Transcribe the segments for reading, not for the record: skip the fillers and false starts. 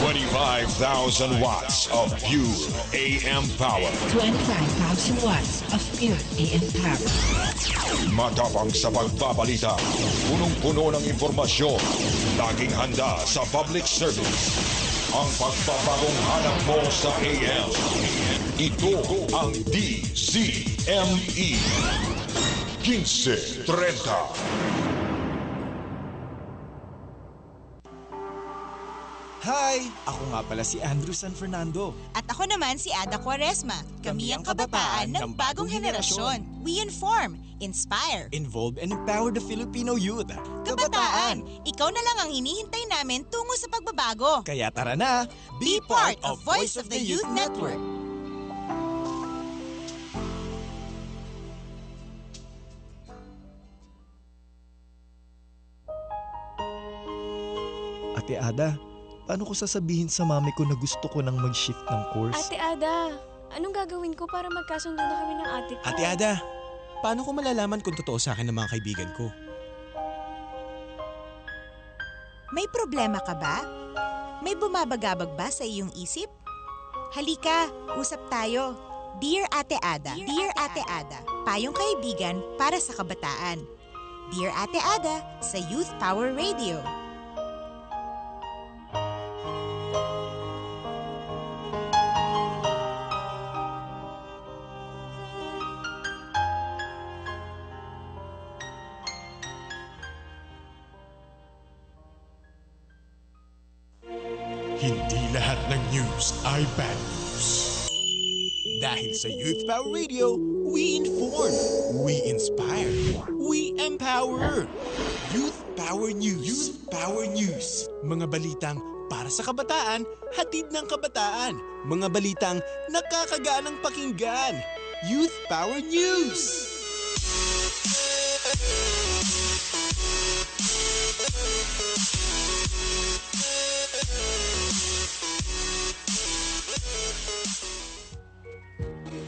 25,000 watts of pure AM power. 25,000 watts of pure AM power. Matapang sa pagbabalita, punong-puno ng impormasyon, laging handa sa public service. Ang pagbabagong hanap mo sa AM. Ito ang DZME 1530. Hi! Ako nga pala si Andrew San Fernando. At ako naman si Ada Quaresma. Kami ang kabataan ng bagong henerasyon. We inform, inspire, Involve and empower the Filipino youth. kabataan. Ikaw na lang ang hinihintay namin tungo sa pagbabago. Kaya tara na, Be part of Voice of the Youth Network. Ate Ada, paano ko sasabihin sa mami ko na gusto ko nang mag-shift ng course? Ate Ada, anong gagawin ko para magkasundo na kami ng ate ko? Ate Ada, paano ko malalaman kung totoo sa akin ng mga kaibigan ko? May problema ka ba? May bumabagabag ba sa iyong isip? Halika, usap tayo. Dear Ate Ada, Dear Ate Ada, payong kaibigan para sa kabataan. Dear Ate Ada sa Youth Power Radio. Hindi lahat ng news ay bad news. Dahil sa Youth Power Radio, we inform, we inspire, we empower. Youth Power News. Youth Power News. Mga balitang para sa kabataan, hatid ng kabataan. Mga balitang nakakaganang pakinggan. Youth Power News.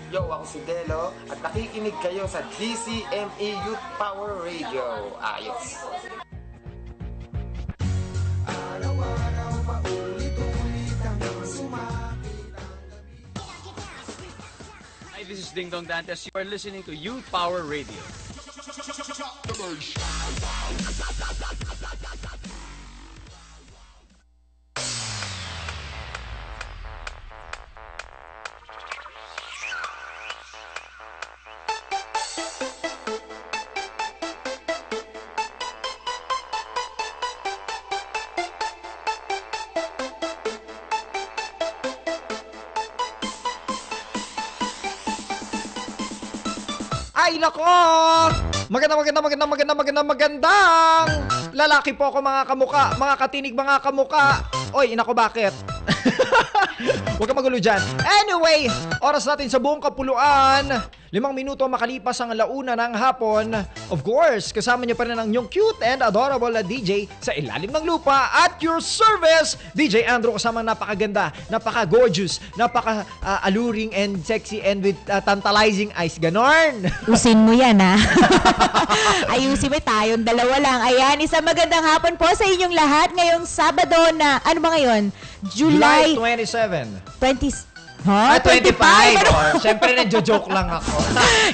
Yo, ako si Delo at nakikinig kayo sa DZME Youth Power Radio. Ayos! Hi, this is Ding Dong Dantes. You are listening to Youth Power Radio. Ay nako! Magandang lalaki po ako mga kamuka, mga katinig mga kamuka. Oy, nako bakit? Huwag kang magulo dyan. Anyway, oras natin sa buong kapuluan. 5 minuto makalipas ang 1:00 ng hapon. Of course, kasama niyo pa rin ang inyong cute and adorable na DJ sa ilalim ng lupa. At your service, DJ Andrew, kasama napakaganda, napaka-gorgeous, napaka-alluring and sexy and with tantalizing eyes. Ganon. Usin mo yan, ha? Ayusin mo tayong dalawa lang. Ayan, isang magandang hapon po sa inyong lahat ngayong Sabado na, ano ba ngayon? July 27. 20... Huh? 25. Siyempre, nagjo-joke lang ako.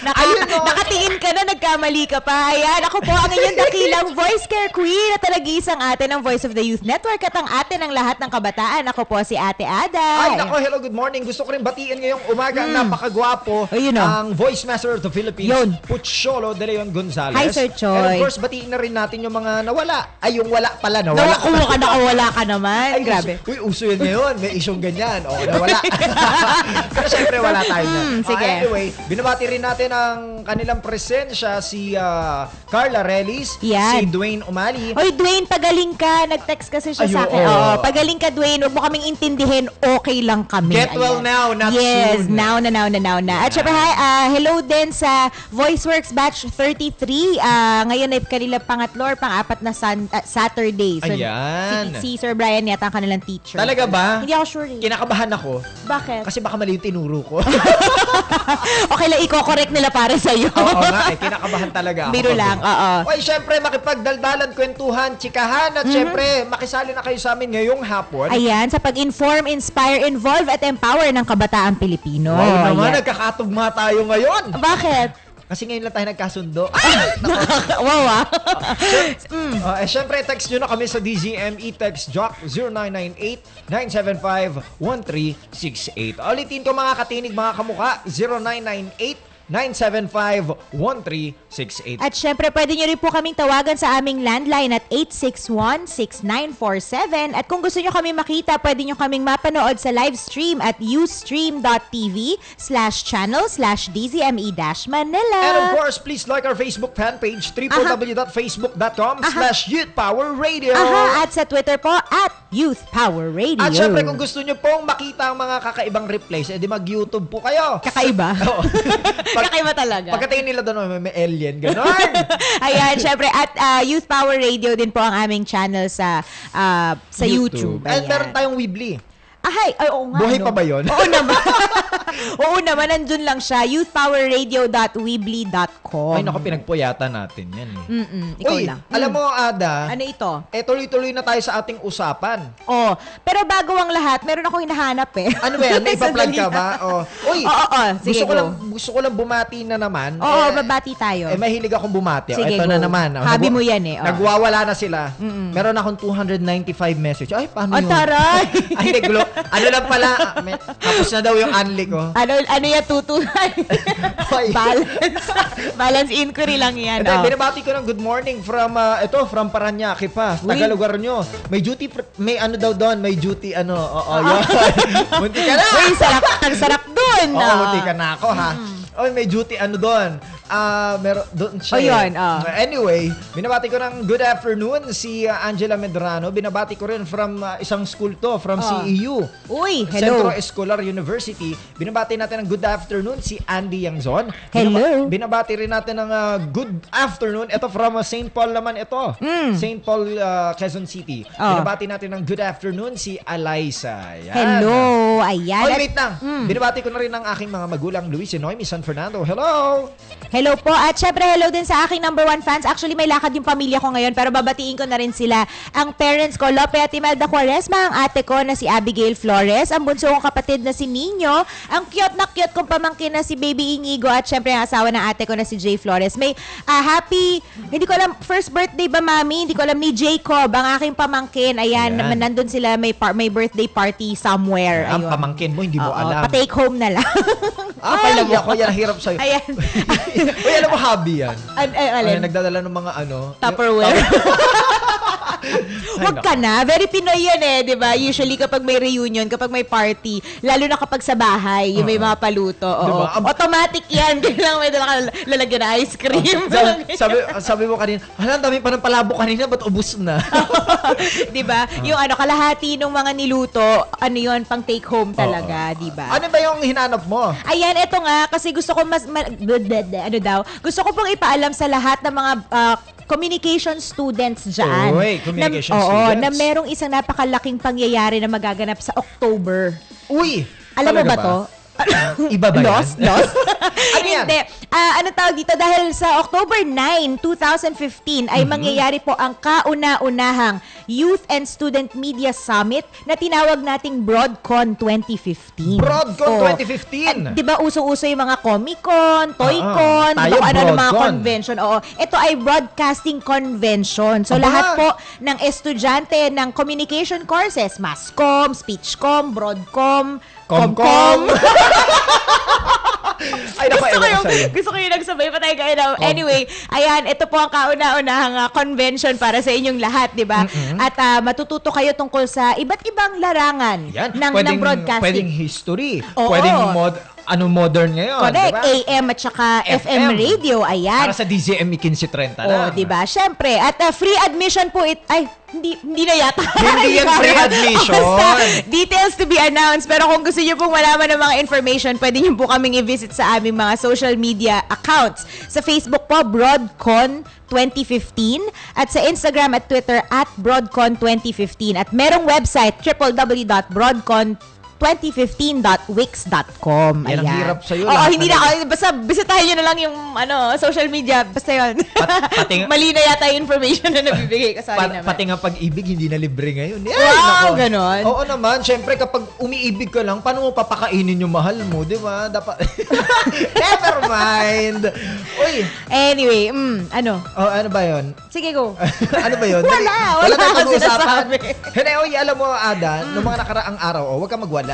Nakatingin ka na, nagkamali ka pa. Ayan, ako po ang inyong dakilang voice care queen at talagisang ate ng Voice of the Youth Network at ang ate ng lahat ng kabataan. Ako po si Ate Ada. Ay, nako, hello, good morning. Gusto ko rin batiin ngayong umaga ang napakagwapo, ang Voice Master of the Philippines, Pucholo de Leon Gonzalez. Hi, Sir Choy. And of course, batiin na rin natin yung mga nawala. Ay, yung wala pala, nawala. Nakawala ka naman. Ay, grabe. Uso yun ngayon. May isyong ganyan. O, nawala. Pero syempre wala tayo na. Sige. Anyway, binabati rin natin ang kanilang presensya si Carla Relis, si Dwayne Umali. Oy, Dwayne, pagaling ka. Nag-text kasi siya sa akin. Oo, pagaling ka, Dwayne. Huwag mo kaming intindihin. Okay lang kami. Get well now, not soon. Yes, now na. At syempre, hello din sa VoiceWorks Batch 33. Ngayon ay kanila pangatlo or pang-apat na Saturday. So, ayan. Si Sir Brian yata ang kanilang teacher. Talaga ba? Hindi ako sure. Kinakabahan ako. Bakit? Kasi baka mali yung tinuro ko. Okay lang, i-correct nila para nangyari sa'yo. Oo nga, kinakabahan talaga ako. Biro lang, oo. Oy, syempre, makipagdaldalan, kwentuhan, chikahan, at syempre, makisali na kayo sa amin ngayong hapon. Ayan, sa pag-inform, inspire, involve, at empower ng kabataang Pilipino. Wow naman, Ayan. nagkakatugma tayo ngayon. Bakit? Kasi ngayon lang tayo nagkasundo. Wow, Syempre, text nyo na kami sa DZME Text Jock 0998-975-1368. Ulitin ko mga katinig, mga kamuka, 0998-975-1368. At syempre, pwede nyo rin po kaming tawagan sa aming landline at 861-6947. At kung gusto nyo kami makita, pwede nyo kaming mapanood sa live stream at ustream.tv/channel/DZME-Manila. And of course, please like our Facebook fan page, www.facebook.com/YouthPowerRadio. At sa Twitter po, at Youth Power Radio. At syempre, kung gusto nyo pong makita ang mga kakaibang replays, edi mag-YouTube po kayo. Kakaiba? Oo. Kakaiba talaga. Pagkatingin nila doon, may alien, gano'n. Ayan, syempre, at Youth Power Radio din po ang aming channel sa YouTube. And Ayan. meron tayong Weebly. Ay, oo nga. Buhay pa ba yun? Oo naman. Oo naman, nandun lang siya. youthpowerradio.weebly.com. Ay, naku, pinagpuyatan natin yan eh. Ikaw Uy, lang. alam mo, Ada, Ano ito? tuloy-tuloy na tayo sa ating usapan. Oh, pero bago ang lahat, meron akong hinahanap eh. Ano ba yan? May ipa-plug ka ba? Uy, Oo. Sige, gusto ko lang bumati na naman. Oo, babati tayo. Mahilig akong bumati. Sige, ito go. na naman. Hobby mo yan eh. Nagwawala na sila. Meron akong 295 message. Ay, paano yun? Taray! Ay, hindi, ano lang pala, tapos na daw yung unli ko. Ano yan, tutunan? Balance inquiry lang yan. Ito, binabati ko ng good morning from, from Paranaque pa. Taga lugar nyo. May duty, may ano daw doon, may duty, yun. Munti ka na! Uy, ang sarap doon. Oo, munti ka na ako, ha? Oy, may duty, doon. Meron doon siya. Yun, Anyway, binabati ko ng good afternoon si Angela Medrano. Binabati ko rin from isang school to, from CEU. Uy, hello. Centro Escolar University. Binabati natin ng good afternoon si Andy Yangzon. Hello. Binabati rin natin ng good afternoon. Ito from St. Paul naman ito. St. Paul, Quezon City. Binabati natin ng good afternoon si Alaysa. Yan. Hello. Ayan. Oy, wait lang. Binabati ko na rin ng aking mga magulang, Luis and Noemi San Fernando. Hello. Hello po. At syempre, hello din sa aking number 1 fans. Actually, may lakad yung pamilya ko ngayon, pero babatiin ko na rin sila. Ang parents ko, Lope at Imelda Quaresma, ang ate ko na si Abigail Flores, ang bunso kong kapatid na si Nino, ang cute na cute kong pamangkin na si Baby Inigo, at syempre, ang asawa ng ate ko na si Jay Flores. May hindi ko alam, first birthday ba, mami? Hindi ko alam, ni Jacob, ang aking pamangkin. Ayan. Nandun sila, may birthday party somewhere. Ang pamangkin mo, hindi mo alam. Pa-take home na lang. Pala mo. Ako, yan, hirap sa'yo. Ayan. Uy, alam mo, hobby yan. Alin? Nagdadala ng mga Tupperware. Wag ka na. Very Pinoy yan eh, di ba? Usually kapag may reunion, kapag may party, lalo na kapag sa bahay, yung may mga paluto. Oo. Diba? Automatic yan. Kailangan may lalagyan na ice cream. sabi mo kanina, ang dami pa ng palabo kanina, ba't ubus na? Di ba? Yung kalahati ng mga niluto, yun, pang take home talaga, di ba? Ano ba yung hinanap mo? Ayan, ito nga, kasi gusto ko gusto ko pong ipaalam sa lahat ng mga communication students dyan. Communication students. Na merong isang napakalaking pangyayari na magaganap sa October. Uy! Alam mo ba to? Iba ba yan? Lost? Ano yan? Hindi. Ano tawag dito? Dahil sa October 9, 2015 ay mangyayari po ang kauna-unahang Youth and Student Media Summit na tinawag nating BroadCon 2015. BroadCon 2015? Di ba usong-uso yung mga Comic-Con, Toy-Con, ano mga convention. Oo. Ito ay broadcasting convention. So lahat po ng estudyante ng communication courses, Masscom, Speechcom, Broadcom, Comcom. Ay, gusto ko yung nagsabay pa tayo kayo na. Anyway, ayan, ito po ang kauna-unahang convention para sa inyong lahat, di ba? At matututo kayo tungkol sa iba't ibang larangan ng broadcasting. Pwedeng history, pwedeng modern ngayon. Correct. Diba? AM at saka FM radio. Ayan. Para sa DZME 1530 lang. Diba? Siyempre. At free admission po hindi na yata. Hindi yan free admission. Details to be announced. Pero kung gusto niyo pong malaman ng mga information, pwede niyo po kaming i-visit sa aming mga social media accounts. Sa Facebook po, BroadCon 2015. At sa Instagram at Twitter at BroadCon 2015. At merong website, www.broadcon 2015.wix.com. Yan ang Ayan. hirap sa'yo. Oo, lahat hindi na na. Basta bisitahin nyo na lang yung social media. Basta yun. Mali na yata yung information na nabibigay ko. Sorry naman. Pati nga pag-ibig, hindi na libre ngayon. Wow, ganon. Oo naman. Syempre, kapag umiibig ka lang, paano mo papakainin yung mahal mo? Di ba? Dapat... Never mind. Uy. Anyway, ano? Oh, ano ba yun? Sige, go. Ano ba yun? Wala tayong akong pag-uusapan. sinasabi. Hindi, oy, alam mo, Ada, noong mga nakaraang araw, huwag ka magwala.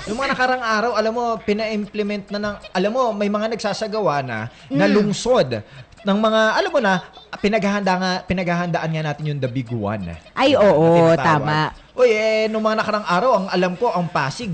Noong mga nakaraang araw, alam mo, pina-implement na ng, alam mo, may mga nagsasagawa na lungsod ng mga, alam mo na, pinaghahandaan nga natin yung the big one. Ay, oo, tama. Uy, nung mga nakarang araw, ang alam ko, ang Pasig,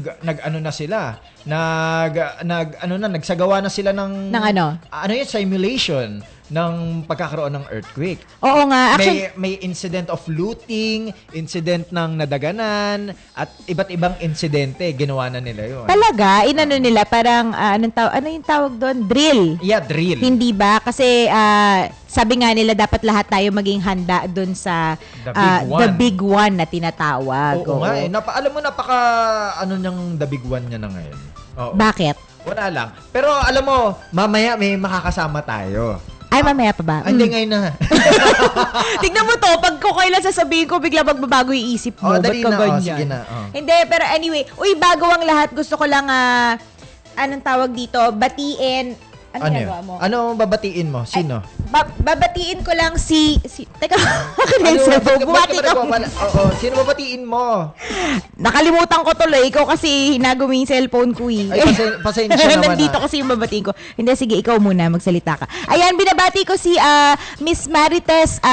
nagsagawa na sila ng ano? Ano yun, simulation ng pagkakaroon ng earthquake. Oo nga. Actually, may incident of looting, incident ng nadaganan, at iba't ibang insidente, ginawa na nila yun. talaga, inano nila, parang, ano yung tawag doon? Drill. Yeah, drill. Hindi ba? Kasi, sabi nga nila, dapat lahat tayo maging handa doon sa the big one na tinatawag. Oo nga eh. Alam mo, ano niyang the big one niya na ngayon. Oo. Bakit? Wala lang. Pero alam mo, mamaya may makakasama tayo. Ay, mamaya pa ba? Hindi, ngayon na. Tignan mo to, pag ko kailan sasabihin ko, bigla magbabago yung isip mo. Dali Ba't ka na. ganyan? Sige na. Hindi, pero anyway, bago ang lahat, gusto ko lang, anong tawag dito, batiin. Ano ginagawa mo? Ano babatiin mo? Sino? Babatiin ko lang teka, bumati ka. Oo, sino babatiin mo? Nakalimutan ko tuloy. Ikaw kasi hinago mo yung cellphone ko eh. Ay, pasensya naman. Nandito kasi yung babatiin ko. Hindi, sige, ikaw muna. Magsalita ka. Ayan, binabati ko si Miss Marites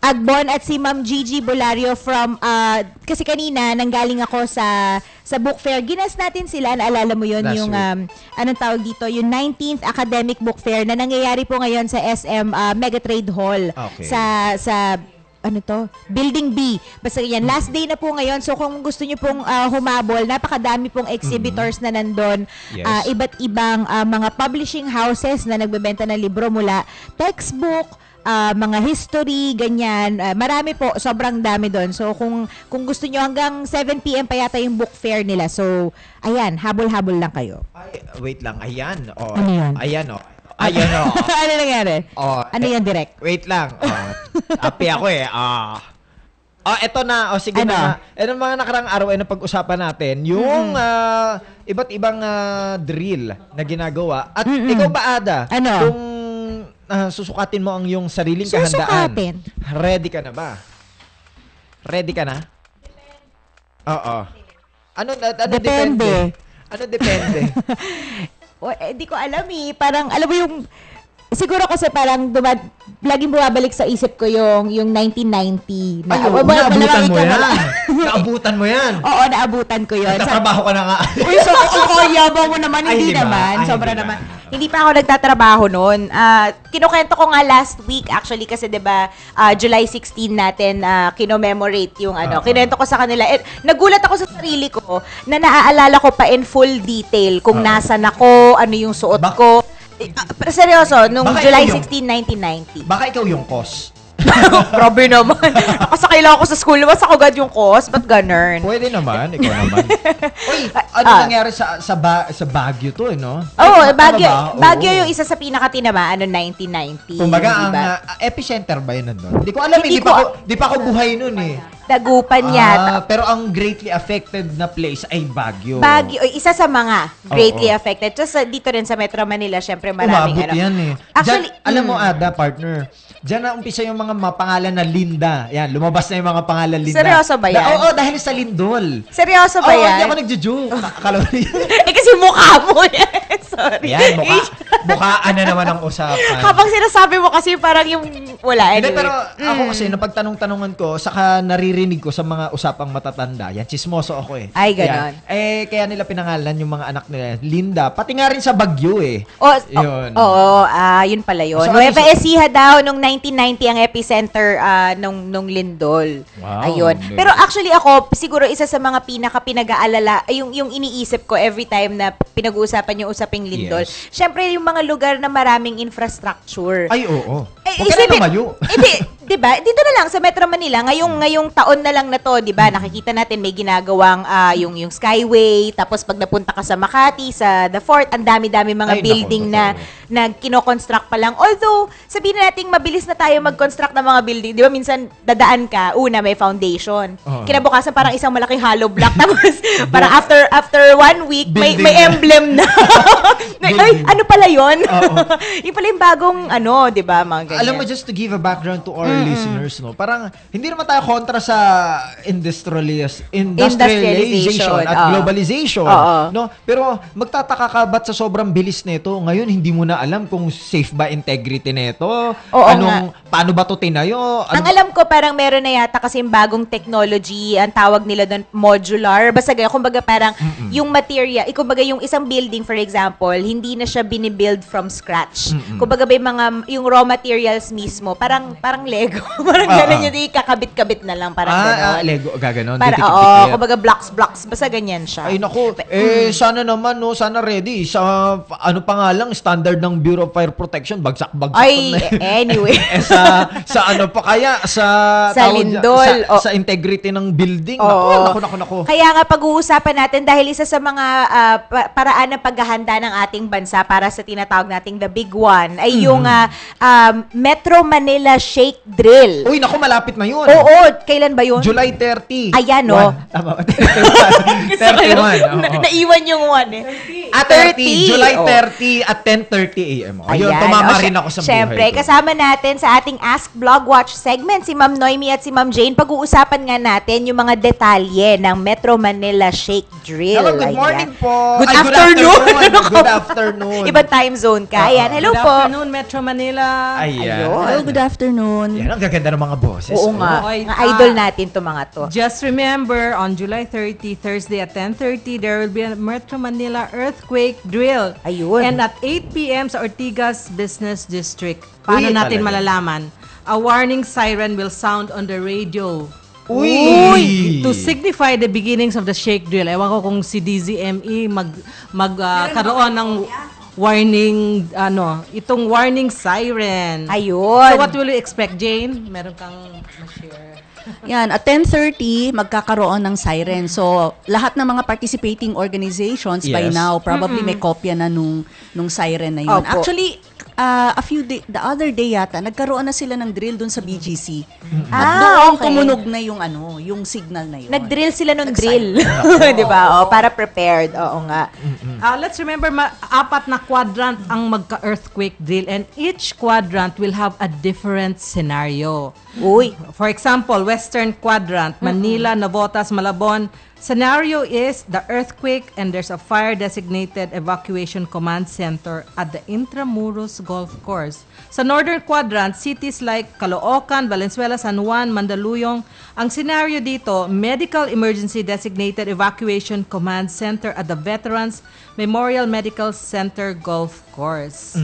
Agbon at si Ma'am Gigi Bolario from, kasi kanina, nanggaling ako sa book fair. Ginas natin sila, naalala mo yun, yung, anong tawag dito, yung 19th Academic Book Fair na nangyayari po ngayon sa SM Mega Trade Hall. Okay. Sa Building B. Basta yan. Last day na po ngayon. So kung gusto nyo pong humabol, napakadami pong exhibitors na nandun. Yes. Iba't ibang mga publishing houses na nagbebenta ng libro mula textbook, mga history, ganyan. Marami po, sobrang dami doon. So kung gusto nyo, hanggang 7 p.m. pa yata yung book fair nila. So, ayan, habol-habol lang kayo. Ay, wait lang. Ayan. Ano yan? Ayan o. Ayan o. Ano nangyari? Ano yan, direct? Wait lang. Api ako eh. Eto na. Sige na. Ano mga nakarang araw ay napag-usapan natin. Yung iba't ibang drill na ginagawa. At ikaw ba, Ada? Ano? Kung susukatin mo ang iyong sariling kahandaan. Ready ka na ba? Ready ka na? Oo. Ano depende? Ano depende? Hindi ko alam eh. Parang, alam mo yung, siguro kasi parang laging bumabalik sa isip ko yung 1990. Naabutan mo yan. Naabutan mo yan. Oo, naabutan ko yun. Nagtatrabaho ka na nga. Uy, yabang mo naman. Hindi naman. Sobra naman. Hindi pa ako nagtatrabaho noon. Kinukwento ko nga last week actually kasi 'di ba July 16 natin kinomemorate yung kinuwento ko sa kanila. Nagulat ako sa sarili ko na naaalala ko pa in full detail kung nasan ako, ano yung suot ko. Seryoso, nung July 16, 1990. Baka ikaw yung cause. Grabe naman. Nakasakay lang ako sa school. Mas ako agad yung cause. Ba't ganun? Pwede naman. Ikaw naman. Uy, ano nangyari sa Baguio to, no? Oo, Baguio yung isa sa pinakatinamaan noong 1990. Kumbaga, ang epicenter ba yun nandun? Hindi ko alam. Hindi pa ako buhay nun eh. Dagupan yata. Pero ang greatly affected na place ay Baguio. Baguio, isa sa mga greatly affected. Just dito rin sa Metro Manila, syempre maraming umabot yan eh. Actually, alam mo, Ada, partner, diyan na umpisa yung mga pangalan na Linda. Yan, lumabas na yung mga pangalan Linda. Seryoso ba yan? Oo, dahil sa Lindol. Seryoso ba yan? Hindi ako nagjo-joke. Akala mo kasi mukha mo yan. Sorry. Yan, mukhaan na naman ang usapan. Habang sinasabi mo kasi parang yung wala. Anyway. Hindi, pero ako kasi napagtanong-tanungan ko, saka naririnig ko sa mga usapang matatanda. Yan, chismoso ako eh. Ay, ganon. Yan. Kaya nila pinangalan yung mga anak nila. Linda, pati nga rin sa Baguio eh. Yun. Yun pala yun. So, Nueva Ecija daw nung 1990 ang epicenter nung Lindol. Wow. Ayun. Pero actually ako, siguro isa sa mga pinag-aalala, yung iniisip ko every time na pinag-uusapan yung usaping Lindol. Syempre yung mga lugar na maraming infrastructure. Ay, oo. Huwag ka na lumayo. Hindi. 'Diba? Dito na lang sa Metro Manila, ngayong taon na lang na 'to, 'di ba? Nakikita natin may ginagawang yung Skyway, tapos pag napunta ka sa Makati, sa The Fort, ang dami-dami mga building na kino-construct pa lang. Although, sabihin na natin mabilis na tayo mag-construct ng mga building. 'Di ba? Minsan dadaan ka, una may foundation. Kinabukasan parang isang malaking hollow block tapos para after 1 week may emblem na. Ay, ano pala 'yon? Yung pala yung bagong 'di ba, mga ganyan. Alam mo, just to give a background to our listeners, no? Parang hindi naman tayo kontra sa industrialization at globalization, no? Pero magtataka ka ba't sa sobrang bilis nito, ngayon hindi mo na alam kung safe ba integrity nito? Paano ba to tinayo? Ang alam ko parang meron na yata kasi bagong technology, ang tawag nila doon modular. Basta ganyan, kumbaga parang yung material, kumbaga yung isang building for example, hindi na siya binibuild from scratch. Kumbaga may yung raw materials mismo, parang Lego. Parang gano'n yun, kakabit-kabit na lang, parang gano'n. Lego, gaganon. Kumbaga blocks, basta ganyan siya. Ay naku, sana naman, no, sana ready. Sa, ano pa nga lang, standard ng Bureau of Fire Protection, bagsak-bagsak. Ay, anyway. sa ano pa kaya, sa lindol. Sa integrity ng building. Naku. Kaya nga pag-uusapan natin, dahil isa sa mga paraan ng paghahanda ng ating bansa para sa tinatawag nating the big one, ay yung Metro Manila Shake Drill. Uy, naku, malapit na yun. Oo, kailan ba yun? July 30. Ayan, no? 31. Naiwan yung 1 eh. 30. July 30 at 10:30 a.m. Ayun, tumama rin ako sa buhay. Siyempre, kasama natin sa ating Ask Blog Watch segment si Ma'am Noemi at si Ma'am Jane. Pag-uusapan nga natin yung mga detalye ng Metro Manila Shake Drill. Hello, good morning po. Good afternoon. Good afternoon. Ibang time zone ka. Ayan, hello po. Good afternoon, Metro Manila. Ayan. Hello, good afternoon. Yan, ang gaganda ng mga boses. Oo nga. Mga idol natin to mga to. Just remember, on July 30, Thursday at 10:30, there will be a Metro Manila earthquake drill. Ayun. And at 8 p.m. sa Ortigas Business District. Paano natin malalaman? A warning siren will sound on the radio. Uy! To signify the beginnings of the shake drill. Ewan ko kung si DZME magkaroon ng warning, itong warning siren. Ayun. So what will you expect, Jane? Meron kang ma-share. Yan, at 10:30 magkakaroon ng siren. So, lahat ng mga participating organizations by now probably may kopya na nung siren na yun. Opo. Actually, the other day yata, nagkaroon na sila ng drill dun sa BGC. At doon tumunog na yung signal na yun. Nag-drill sila ng drill. Di ba? Para prepared. Oo nga. Let's remember, 4 na quadrant ang magka-earthquake drill and each quadrant will have a different scenario. Uy. For example, Western Quadrant, Manila, Navotas, Malabon. Scenario is the earthquake and there's a fire-designated evacuation command center at the Intramuros Golf Course. Sa Northern Quadrant, cities like Caloocan, Valenzuela, San Juan, Mandaluyong. Ang scenario dito, medical emergency designated evacuation command center at the Veterans Memorial Medical Center Golf Course.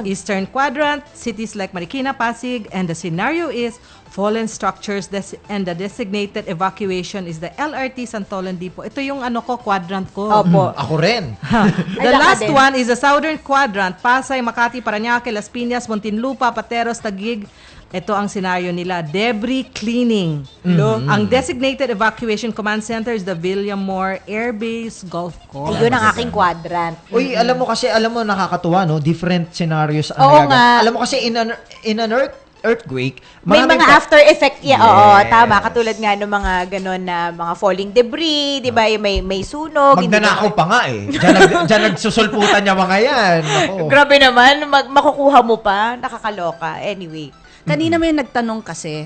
Eastern Quadrant, cities like Marikina, Pasig, and the scenario is fallen structures and the designated evacuation is the LRT Santolan Depot. Ito yung quadrant ko. Opo. Ako rin. The last one is the Southern Quadrant, Pasay, Makati, Parañaque, Las Piñas, Muntinlupa, Pateros, Taguig. Ito ang senaryo nila, debris cleaning. Ang designated evacuation command center is the Villamor Air Base Golf Course. Ayun ang aking quadrant. Uy, alam mo nakakatuwa, no? Different scenarios. Oo nga. Alam mo kasi in an earthquake, may mga after effect. Tama. Katulad nga ng mga ganon na mga falling debris, di ba? May sunog. Magnanakaw pa nga eh. Diyan nagsusulputan niya mga yan. Grabe naman. Makukuha mo pa. Nakakaloka. Anyway. Kanina may nagtanong kasi,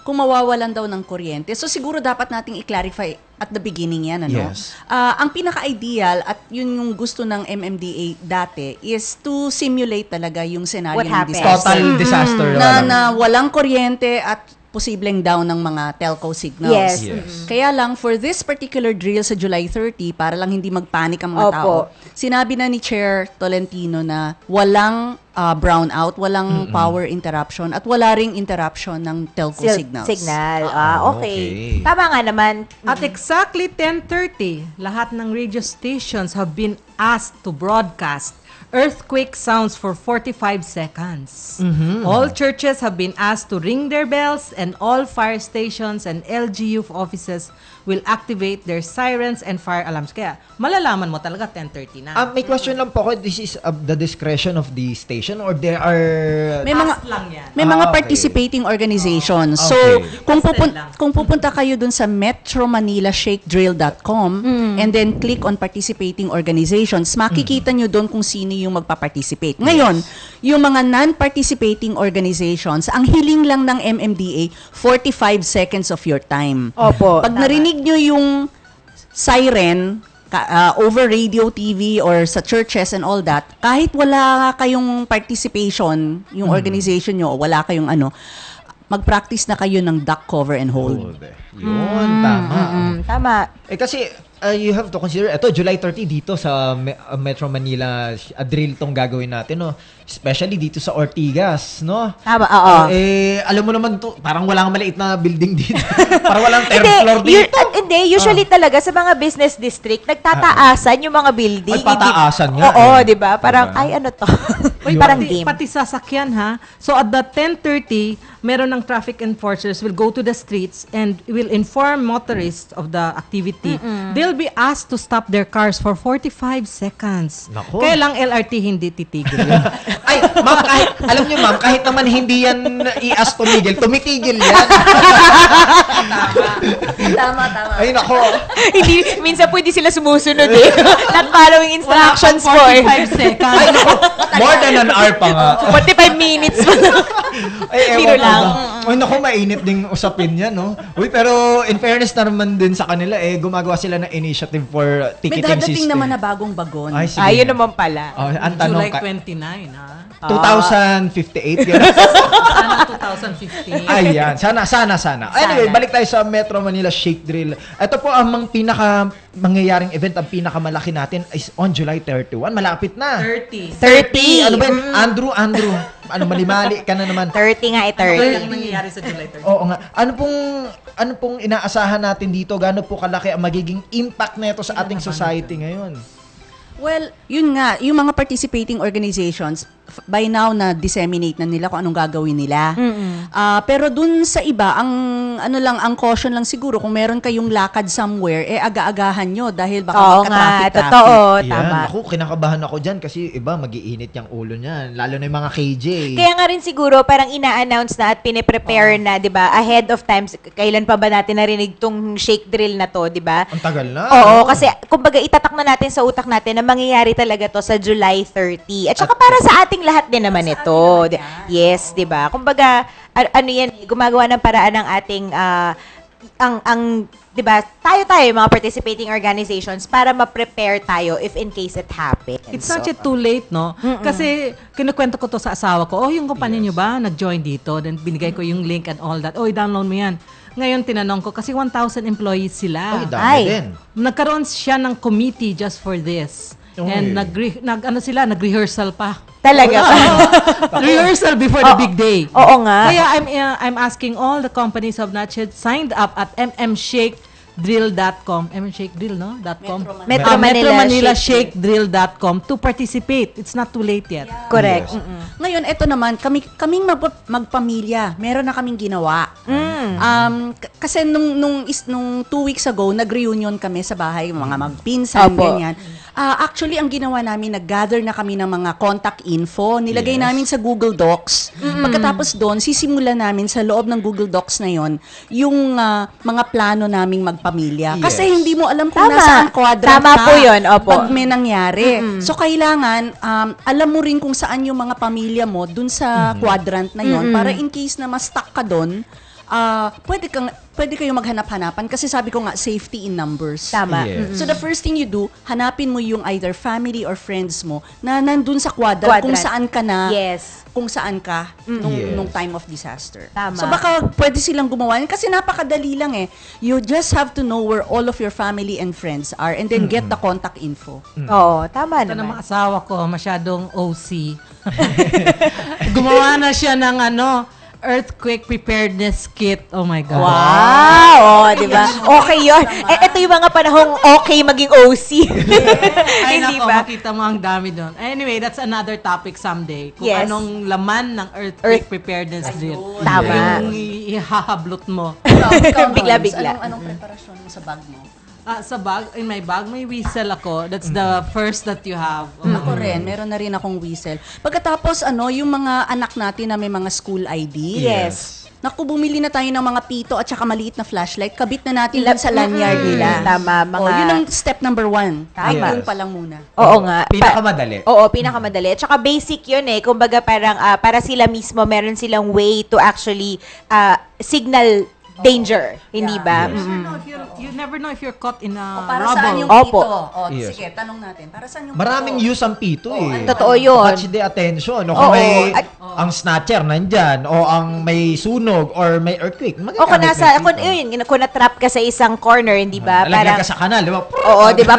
kung mawawalan daw ng kuryente. So siguro dapat nating i-clarify at the beginning yan, Yes. Ang pinaka-ideal at yun yung gusto ng MMDA dati is to simulate talaga yung scenario ng disaster. Total disaster. Na walang kuryente at posibleng down ng mga telco signals. Yes. Kaya lang, for this particular drill sa July 30, para lang hindi magpanik ang mga tao, sinabi na ni Chair Tolentino na walang brownout, walang power interruption, at wala ring interruption ng telco signals. Okay. Tama nga naman. At exactly 10:30, lahat ng radio stations have been asked to broadcast earthquake sounds for 45 seconds. Mhm. All churches have been asked to ring their bells, and all fire stations and LGU offices will activate their sirens and fire alarms. Kaya malalaman mo talaga 10:30 na. May question lang po ako. This is the discretion of the station or there are... May mga lang yan. may mga okay. participating organizations. Okay. So, kung pupunta kayo dun sa metromanilashakedrill.com and then click on participating organizations, makikita nyo dun kung sino yung magpa-participate. Ngayon, yung mga non-participating organizations, ang hiling lang ng MMDA, 45 seconds of your time. Opo. Pag narinig nyo yung siren, over radio, TV, or sa churches and all that, kahit wala kayong participation, yung organization nyo, o wala kayong mag-practice na kayo ng duck, cover, and hold. Yun, tama. Tama. Kasi you have to consider, July 30 dito sa Metro Manila, drill tong gagawin natin, no? Especially dito sa Ortigas, no? Tama, oo. Alam mo naman to, parang walang maliit na building dito. Parang walang third floor dito. Hindi, usually talaga sa mga business district, nagtataasan yung mga building. Ay, pataasan nga. Oo, di ba? Parang, ay ano to? Parang game. Pati sasakyan, ha? So at the 10:30, meron ng traffic enforcers will go to the streets and will inform motorists of the activity. They'll be asked to stop their cars for 45 seconds. Nako. Kaya lang LRT hindi titigil yun. Ay, ma'am, alam niyo ma'am, kahit naman hindi yan i-ask tumigil, tumitigil yan. Tama. Ay, nako. Hindi, minsan po hindi sila sumusunod eh. Not following instructions po eh. 45 seconds. Ay, nako. More than an hour pa nga. 45 minutes pa lang. Ay, Biro ewan ko lang. ba? Ay, naku, mainit ding usapin yan, no? Uy, pero in fairness naman din sa kanila, gumagawa sila ng initiative for May ticketing dadating system. naman na bagong bagon. Ay, sige. Ayun naman pala. Ang tanong July 29, ha? 2058 yan. Sana 2015. Ayan, sana. Anyway, balik tayo sa Metro Manila Shake Drill. Ito po ang pinaka mangyayaring event, ang pinakamalaki natin is on July 31. Malapit na. 30. 30. Ano ba yun? Andrew. Ano, mali ka na naman. 30 nga eh, 30. Ano yung nangyayari sa July 30? Oo nga. Ano pong inaasahan natin dito? Gaano po kalaki ang magiging impact na ito sa ating society ngayon? Well, yun nga, yung mga participating organizations, by now na-disseminate na nila kung anong gagawin nila. Pero dun sa iba, ang caution lang siguro, kung meron kayong lakad somewhere, aga-agahan nyo dahil baka magka-traffic. Totoo, Yan, tama. ako, kinakabahan ako dyan kasi iba, mag-iinit yung ulo niyan. Lalo na yung mga KJ. Kaya nga rin siguro, parang ina-announce na at pine-prepare na, di ba, ahead of time. Kailan pa ba natin narinig tong shake drill na to, di ba? Ang tagal na. Oo, kasi kumbaga itatak na natin sa utak natin na mangyayari talaga to sa July 30. At saka para sa ating lahat din naman ito. Yes, 'di ba? Kumbaga ano 'yan, gumagawa ng paraan ng ating ang 'di ba? Tayo mga participating organizations para ma-prepare tayo if in case it happens. It's not yet too late, no? Kasi kinukwento ko to sa asawa ko, yung kumpanya nyo ba nag-join dito? Then binigay ko yung link and all that. I-download mo yan. Ngayon, tinanong ko, kasi 1,000 employees sila. Dami din. Nagkaroon siya ng committee just for this. And nag-rehearsal pa. Talaga ba? Rehearsal before the big day. Oo nga. Kaya I'm asking all the companies who have not yet signed up at mmshakedrill.com. mmshakedrill, no? .com. Metro Manila shakedrill.com to participate. It's not too late yet. Correct. Yes. Ngayon, eto naman, kaming magpamilya, meron na kaming ginawa. Kasi nung 2 weeks ago, nag-reunion kami sa bahay, mga magpinsan, ganyan. Actually, ang ginawa namin, nag-gather na kami ng mga contact info. Nilagay namin sa Google Docs. Pagkatapos doon, sisimulan namin sa loob ng Google Docs na yon yung mga plano naming magpamilya. Yes. Kasi hindi mo alam kung nasaan quadrant Tama po yun, opo. pag may nangyari. So, kailangan, alam mo rin kung saan yung mga pamilya mo dun sa quadrant na yon para in case na ma-stuck ka dun, pwede kayo maghanap-hanapan kasi sabi ko nga, safety in numbers. Tama. Yes. So the first thing you do, hanapin mo yung either family or friends mo na nandun sa quadrant. Kung saan ka na, kung saan ka nung time of disaster. Tama. So baka pwede silang gumawa yan kasi napakadali lang eh. You just have to know where all of your family and friends are and then get the contact info. Oo, tama Ito naman. ng asawa ko, masyadong OC. Gumawa na siya ng earthquake preparedness kit. Oh my God. Wow! Oh, di ba? Okay yun. Ito yung mga panahong okay maging OC. Ay, Hindi nako, ba? makita mo ang dami doon. Anyway, that's another topic someday. Kung Yes. anong laman ng earthquake preparedness drill. Tama. Yung ihahablot mo. Bigla-bigla. Anong preparasyon mo sa bag mo? Sa bag, in my bag, may whistle ako. That's the first that you have. Ako rin, meron na rin akong whistle. Pagkatapos, yung mga anak natin na may mga school ID. Yes. Naku, bumili na tayo ng mga pito at saka maliit na flashlight. Kabit na natin dun sa lanyard nila. Tama, mga... Yun ang step number 1. Ay, Tama. doon pa lang muna. Oo nga. Pinakamadali. Oo, pinakamadali. At saka basic yun eh. Kumbaga parang para sila mismo, meron silang way to actually signal danger. Hindi ba? You never know if you're caught in a Para rubble. saan yung Opo. pito? Yes. Sige, tanong natin. Para saan yung Maraming pito? use ang pito eh. Totoo yun. Catch the attention. O Oo. kung may ang snatcher nandyan, o ang may sunog, or may earthquake. O kung nasa, kung na-trap ka sa isang corner, hindi ba? Nalagyan ka sa kanal, di ba? Oo, di ba?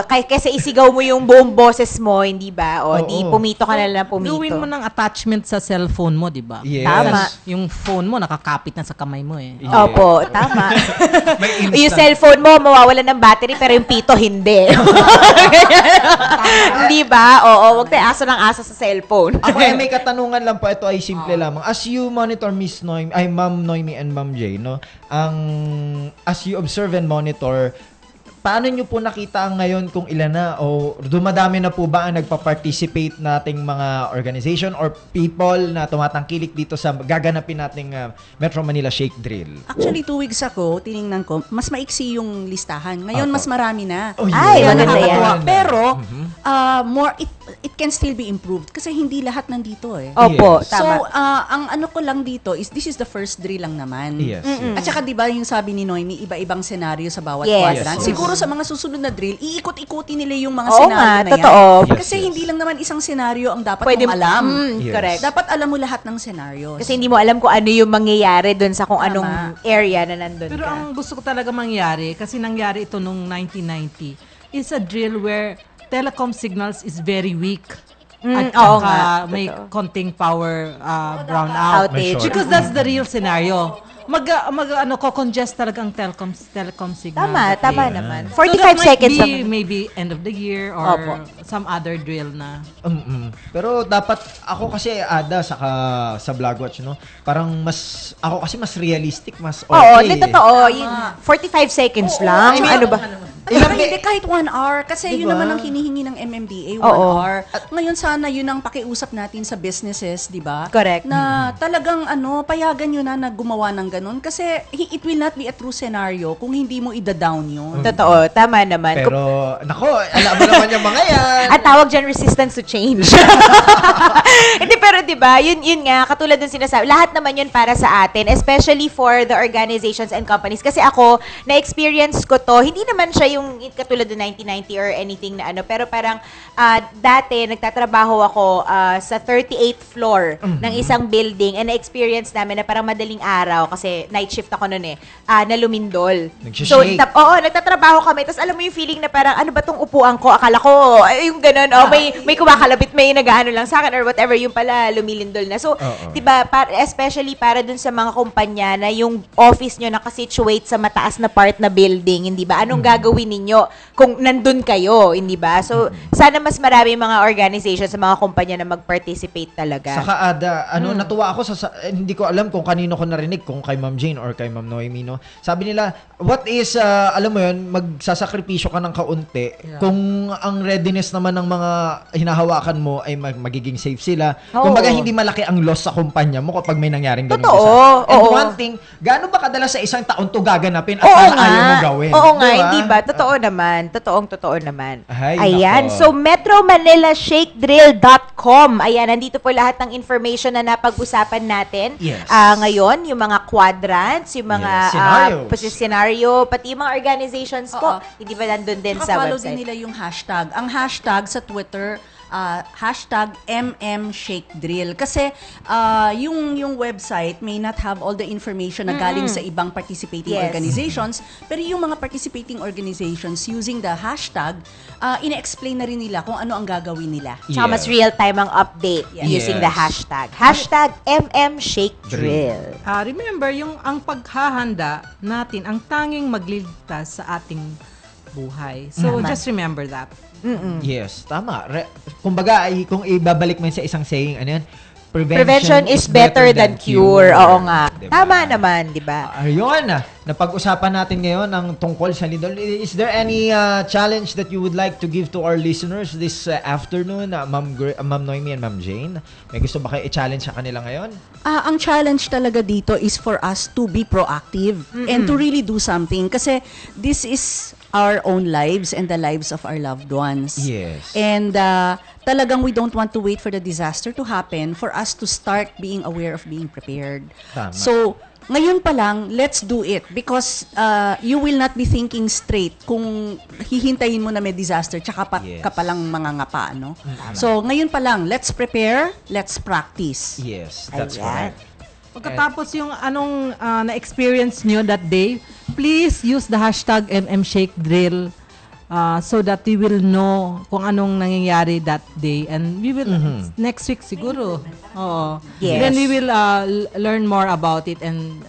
Kaysa isigaw mo yung buong boses mo, hindi ba? O, di pumito ka na lang pumito. Gawin mo ng attachment sa cellphone mo, di ba? Yes. Tama. Yung phone mo, nakakapit na sa kamay mo eh. Opo, tama. May Yung instant. cellphone mo, mawawala ng battery, pero yung pito, hindi. Hindi ba? Oo, huwag tayo aso ng aso sa cellphone. Ako may katanungan lang po. Ito ay simple lamang. As you monitor Miss Noemi, Ma'am Noemi and Ma'am Jay, no? As you observe and monitor, paano nyo po nakita ngayon kung ilan na o dumadami na po ba ang nagpa-participate nating mga organization or people na tumatangkilik dito sa gaganapin nating Metro Manila Shake Drill? Actually, 2 weeks ago, tiningnan ko, mas maiksi yung listahan. Ngayon, Opo. mas marami na. Oh, Ay, yun. maganda yan. Nakakatuwa. Pero, it can still be improved kasi hindi lahat nandito eh. Opo, Yes. So, tama. ang ano ko lang dito is this is the first drill lang naman. Yes. At saka 'di ba yung sabi ni Noemi, iba-ibang senaryo sa bawat Yes. quadrant. Yes. Siguro sa mga susunod na drill, iikot-ikutin nila yung mga Oo senaryo nga, na totoo. yan. Kasi Yes, yes. hindi lang naman isang senaryo ang dapat Pwede mong alam. Yes. Correct. Dapat alam mo lahat ng senaryo. Kasi hindi mo alam kung ano yung mangyayari doon sa kung Tama. anong area na nandun Pero ka. ang gusto ko talaga mangyari, kasi nangyari ito noong 1990, is a drill where telecom signals is very weak. At oo saka nga, may totoo. konting power brownout. Outage. Because that's the real scenario. Congest talaga ang telecom signal. Tama naman. So 45 that might seconds be lang. maybe end of the year or Opo. some other drill na. Pero dapat ako kasi sa Vlogwatch, no? Parang ako kasi mas realistic, mas okay. Oo, totoo. Yung 45 seconds lang. Ano ba? Hindi kahit 1 hour. Kasi yun Diba? naman ang hinihingi ng MMDA, 1 Oo. hour. Ngayon sana yun ang pakiusap natin sa businesses, di ba? Correct. Na talagang payagan nyo na gumawa ng ganun. Kasi it will not be a true scenario kung hindi mo ida-down yun. Totoo, tama naman. Pero, nako, alam mo naman yung mga yan. At tawag dyan, resistance to change. Hindi, pero diba, yun nga, katulad ng sinasabi, lahat naman yun para sa atin, especially for the organizations and companies. Kasi ako, na-experience ko to, hindi naman siya yung katulad ng 1990 or anything na pero parang dati, nagtatrabaho ako sa 38th floor ng isang building and na-experience namin na parang madaling araw, kasi night shift ako noon na lumindol. So, Nagsishake. nagtatrabaho kami, tapos alam mo yung feeling na parang, ano ba tong upuan ko? Akala ko, yung ganun, may kumakalabit, may nag-ano lang sa akin or whatever, yung pala, lumilindol na. So, diba, especially para dun sa mga kumpanya na yung office nyo nakasituate sa mataas na part na building, hindi ba? Anong gagawin ninyo kung nandun kayo, hindi ba? So, sana mas marami mga organizations sa mga kumpanya na mag-participate talaga. Saka natuwa ako hindi ko alam kung kanino ko narinig, kung kay Ma'am Jane or kay Ma'am Noemi, no? Sabi nila, what is, alam mo yun, magsasakripisyo ka ng kaunti kung ang readiness naman ng mga hinahawakan mo ay magiging safe sila. Kumbaga, hindi malaki ang loss sa kumpanya mo kapag may nangyaring ganun. Totoo. And Oo. one thing, gaano ba kadalas sa isang taon to gaganapin at Oo sana nga. ayaw mo gawin? Oo nga, Diba? hindi ba? Totoo naman. Totoo naman. Ay, Ayan. nako. So, metromanilashake.drill.com. Ayan, nandito po lahat ng information na napag-usapan natin. Yes. Ngayon, yung mga quadrants, yung mga scenario, pati yung mga organizations po. Oo. Hindi ba nandun din sa Follow website? din nila yung hashtag. Ang hashtag sa Twitter, hashtag #MMShakeDrill. Kasi yung website may not have all the information na galing sa ibang participating organizations, pero yung mga participating organizations using the hashtag, ina-explain na rin nila kung ano ang gagawin nila. Tsaka mas real-time ang update using the hashtag. Hashtag #MMShakeDrill. Remember, ang paghahanda natin, ang tanging magliligtas sa ating buhay. So, just remember that. Yes, tama. Kumbaga, kung ibabalik mo yun sa isang saying, ano yan? Prevention is better than cure. Oo nga. Diba? Tama naman, di ba? Ayun, napag-usapan natin ngayon ang tungkol sa lindol. Is there any challenge that you would like to give to our listeners this afternoon, Ma'am Noemi and Ma'am Jane? May gusto ba kayo i-challenge sa kanila ngayon? Ang challenge talaga dito is for us to be proactive and to really do something. Kasi this is our own lives and the lives of our loved ones. Yes. And talagang we don't want to wait for the disaster to happen for us to start being aware of being prepared. Tama. So, ngayon pa lang, let's do it because you will not be thinking straight kung hihintayin mo na may disaster tsaka ka palang mangangapa, no? So, ngayon pa lang, let's prepare, let's practice. Yes, that's correct. Pagkatapos yung anong na-experience nyo that day, please use the hashtag #MMShakeDrill so that we will know kung anong nangyayari that day. And we will, next week siguro. Yes. Then we will learn more about it and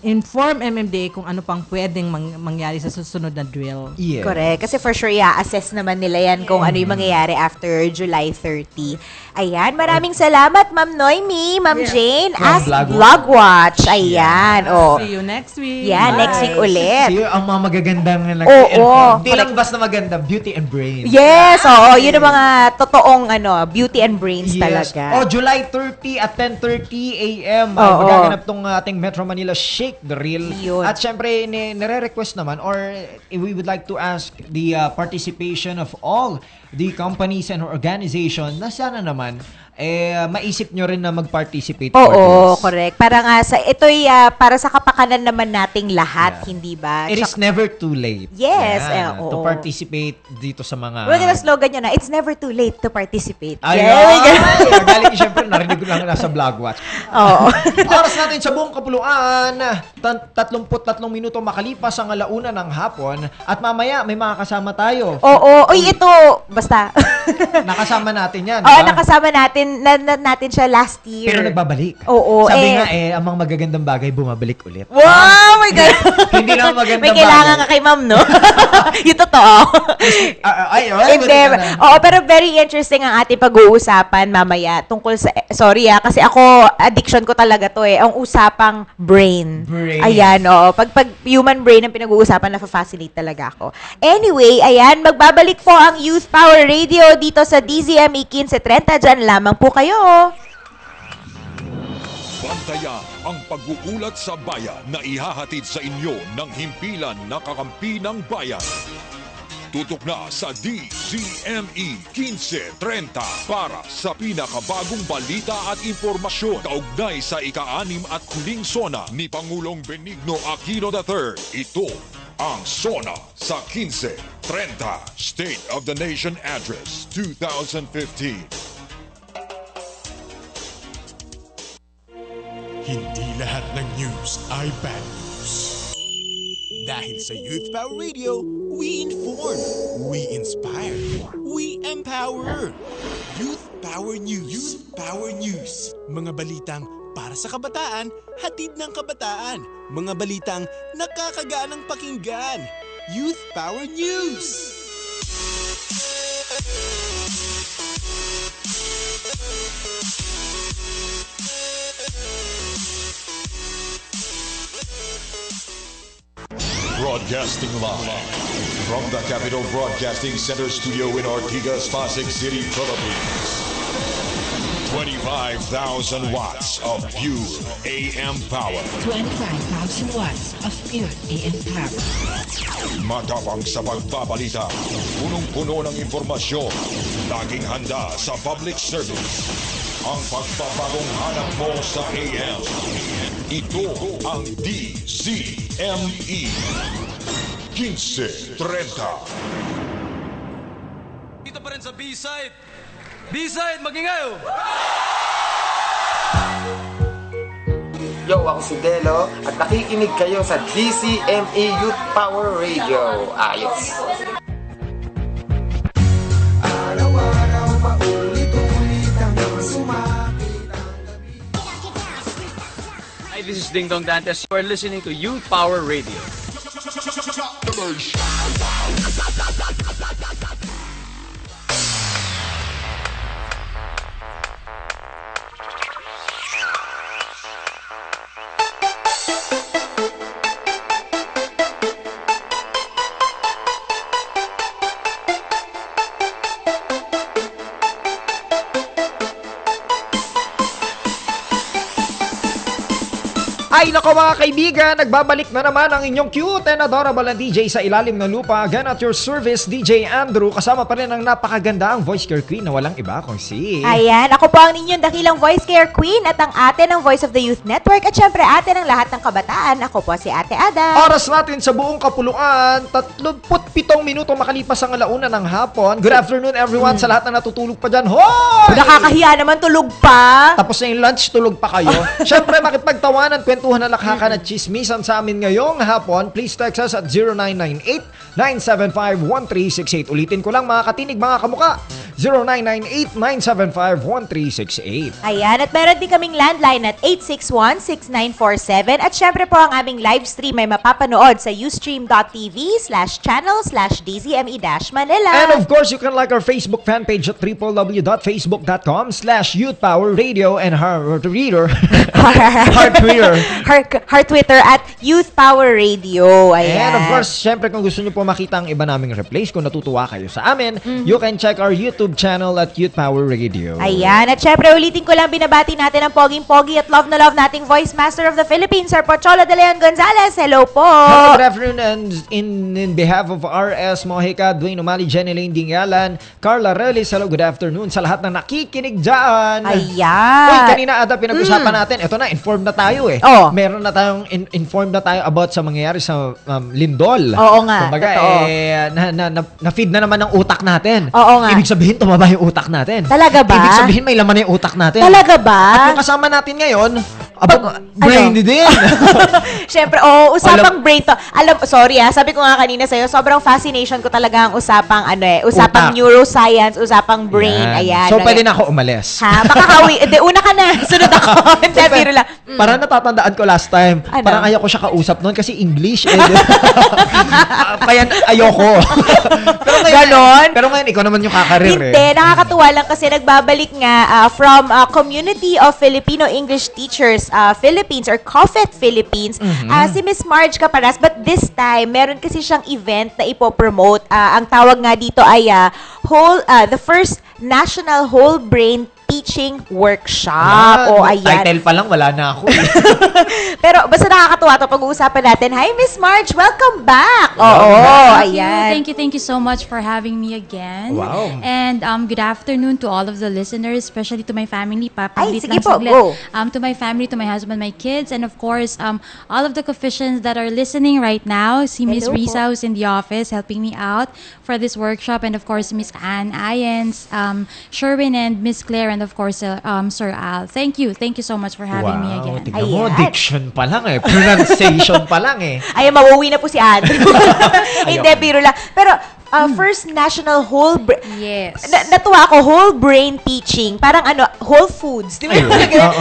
inform MMDA kung ano pang pwedeng mangyari sa susunod na drill. Yes. Correct. Kasi for sure, i-assess naman nila yan kung ano yung mangyayari after July 30. Ayan, maraming salamat, Ma'am Noemi, Ma'am Jane, as Vlogwatch. Ayan, See you next week. Yeah, next week ulit. See you, ang mga magagandang Oo. Di lang basta maganda, beauty and brains. Yes, oo. Yun ang mga totoong beauty and brains talaga. July 30 at 10:30 a.m. Magaganap tong ating Metro Manila Shake the Reel. Yun. At syempre, nire-request naman or we would like to ask the participation of all the companies and organization na sana naman maisip nyo rin na mag-participate for this. Correct. Para nga ito'y para sa kapakanan naman nating lahat, hindi ba? It is never too late. Yes. To participate dito sa mga... Well, yung slogan nyo na, it's never too late to participate. Galing syempre, narinig ko lang nasa Vlogwatch. Oras natin sa buong kapuluan, 33 minuto makalipas ang 1:00 ng hapon at mamaya may makakasama tayo. Uy, ito, basta. Nakasama natin yan. Nakasama natin siya last year. Pero nagbabalik. Oo. Sabi nga ang mga magagandang bagay bumabalik ulit. Wow! My God! Hindi naman magandang bagay. May kailangan ka kay ma'am, no? Yung totoo. Pero very interesting ang ating pag-uusapan mamaya tungkol sa, kasi ako, addiction ko talaga to ang usapang brain. Ayan, Pag human brain ang pinag-uusapan, na-fascinate talaga ako. Anyway, ayan, magbabalik po ang Youth Power Radio dito sa DZME 1530. Dyan lamang po kayo. Bantayan ang pag-uulat sa bayan na ihahatid sa inyo ng himpilan na kakampi ng bayan. Tutok na sa DZME 1530 para sa pinakabagong balita at impormasyon kaugnay sa ika-6 at huling SONA ni Pangulong Benigno Aquino III. Ito ang SONA sa 1530 State of the Nation Address 2015. Hindi lahat ng news ay bad news. Dahil sa Youth Power Radio, we inform, we inspire, we empower. Youth Power News. Youth Power News. Mga balitang para sa kabataan, hatid ng kabataan. Mga balitang nakakaganang pakinggan. Youth Power News. Broadcasting live from the Capital Broadcasting Center studio in Ortigas, Pasig City, Philippines. 25,000 watts of pure AM power. 25,000 watts of pure AM power. Matapang sa pagbabalita, punong-puno ng informasyon, laging handa sa public service. Ang pagbabagong hanap mo sa AM. Ito ang DZME 1530. Nandito pa rin sa B-side. B-side, magingayo! Yo, ako si Delo at nakikinig kayo sa DCME Youth Power Radio. Ayos! Araw-araw paulit-ulit hanggang sumapit ang gabi. Hi, this is Ding Dong Dantes. You are listening to Youth Power Radio. Ay nako mga kaibigan, nagbabalik na naman ang inyong cute and adorable na DJ sa ilalim ng lupa. Again at your service, DJ Andrew. Kasama pa rin ang napakaganda ang voice care queen na walang iba kung si... Ayan, ako po ang ninyong dakilang voice care queen at ang ate ng Voice of the Youth Network at syempre ate ng lahat ng kabataan. Ako po si Ate Ada. Oras natin sa buong kapuluan, 37 minuto makalipas ang alauna ng hapon. Good afternoon everyone sa lahat na natutulog pa dyan. Hoy! Nakakahiya naman, tulog pa. Tapos na yung lunch, tulog pa kayo. Syempre, makipagtawanan, kwentuhan na lakhakan at chismisan sa amin ngayong hapon. Please text us at 0998-975-1368. Ulitin ko lang mga katinig, mga kamuka. 0998-975-1368. Ayan, at meron din kaming landline at 861-6947. At syempre po ang aming live stream ay mapapanood sa ustream.tv/channel/DZME-Manila. And of course, you can like our Facebook fan page at www.facebook.com/youthpowerradio and our Twitter. Her Twitter at Youth Power Radio. Ayan. And of course, syempre kung gusto nyo po makita ang iba naming replays, kung natutuwa kayo sa amin, you can check our YouTube channel at Youth Power Radio. Ayan. At syempre, ulitin ko lang, binabati natin ang poging-pogi at love na love nating Voice Master of the Philippines, Sir Pocholo de Leon Gonzalez. Hello po! Hello, good afternoon. And in behalf of RS Mojica, Dwayne Umali, Jenny Lane Dingalan, Carla Relis, hello, good afternoon sa lahat na nakikinig dyan. Ayan. Uy, kanina Ada, pinag-usapan natin. Ito na, informed na tayo eh. Oh. Meron na tayong informed na tayo about sa mangyayari sa Lindol. Oo nga. Kumbaga, na-feed na naman ng utak natin. Oo nga. Ibig sabihin, tumaba yung utak natin. Talaga ba? Ibig sabihin, may laman na yung utak natin. Talaga ba? At yung kasama natin ngayon, brain din. Siyempre, usapang brain to. Sorry sabi ko nga kanina sa'yo, sobrang fascination ko talaga ang usapang usapang utak. Neuroscience, usapang brain. Ayan. So, pwede na ako umalis. Ha? Makakawi. Una ka na. Sunod ako. Hindi, biro lang. Parang natatandaan ko last time. Ano? Parang ayaw ko siya kausap noon kasi English. Kaya ayoko. Pero ngayon, ikaw naman yung kakarir eh. Hindi, nakakatuwa lang kasi nagbabalik nga from Community of Filipino English Teachers Philippines or COFET Philippines, si Miss Marge Caparas. But this time, meron kasi siyang event na ipopromote. Ang tawag nga dito ay the first National Whole Brain Teaching Workshop. Ayan. Title pa lang, wala na ako. Pero basta nakakatuwa ito pag-uusapan natin. Hi, Miss Marge! Welcome back! Ayan. Thank you so much for having me again. Wow. And good afternoon to all of the listeners, especially to my family. Sige po, go. To my family, to my husband, my kids, and of course, all of the coefficients that are listening right now. Si Miss Risa, who's in the office, helping me out for this workshop. And of course, Miss Ann Ayens, Sherwin, and Miss Claire, and of course, Sir Al. Thank you so much for having me again. Tignan mo, diction pa lang eh. Pronunciation pa lang eh. Ay, mawuwi na po si Andrew. Hindi, biro lang. Pero, first national whole brain. Yes. Natuwa ako, whole brain teaching. Parang Whole Foods. Di ba?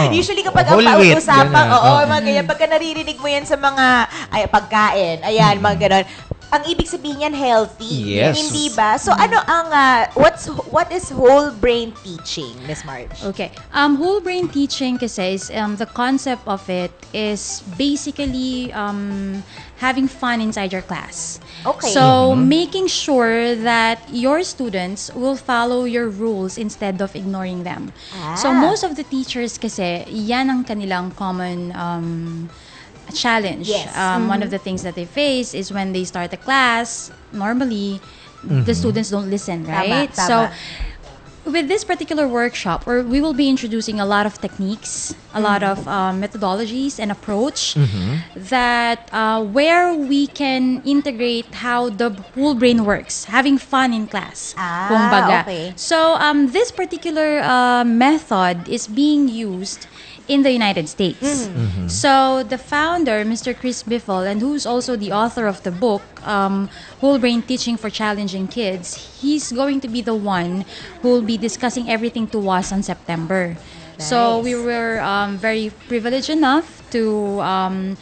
Usually kapag ang pag-usapang, mga ganyan, pagka naririnig mo yan sa mga pagkain, ayan, mga ganon. Ang ibig sabihin yan, healthy. Yes. Hindi ba? So, what is whole brain teaching, Miss Marge? Okay. Whole brain teaching kasi is, the concept of it is basically having fun inside your class. Okay. So, making sure that your students will follow your rules instead of ignoring them. So, most of the teachers kasi, yan ang kanilang common challenge. Yes. One of the things that they face is when they start a class, normally, the students don't listen, right? Tama. So, with this particular workshop, we will be introducing a lot of techniques, a lot of methodologies and approach that where we can integrate how the whole brain works, having fun in class. Kumbaga. Okay. So this particular method is being used in the United States. So the founder, Mr. Chris Biffle, and who's also the author of the book, Whole Brain Teaching for Challenging Kids, he's going to be the one who will be discussing everything to us on September. So we were very privileged enough to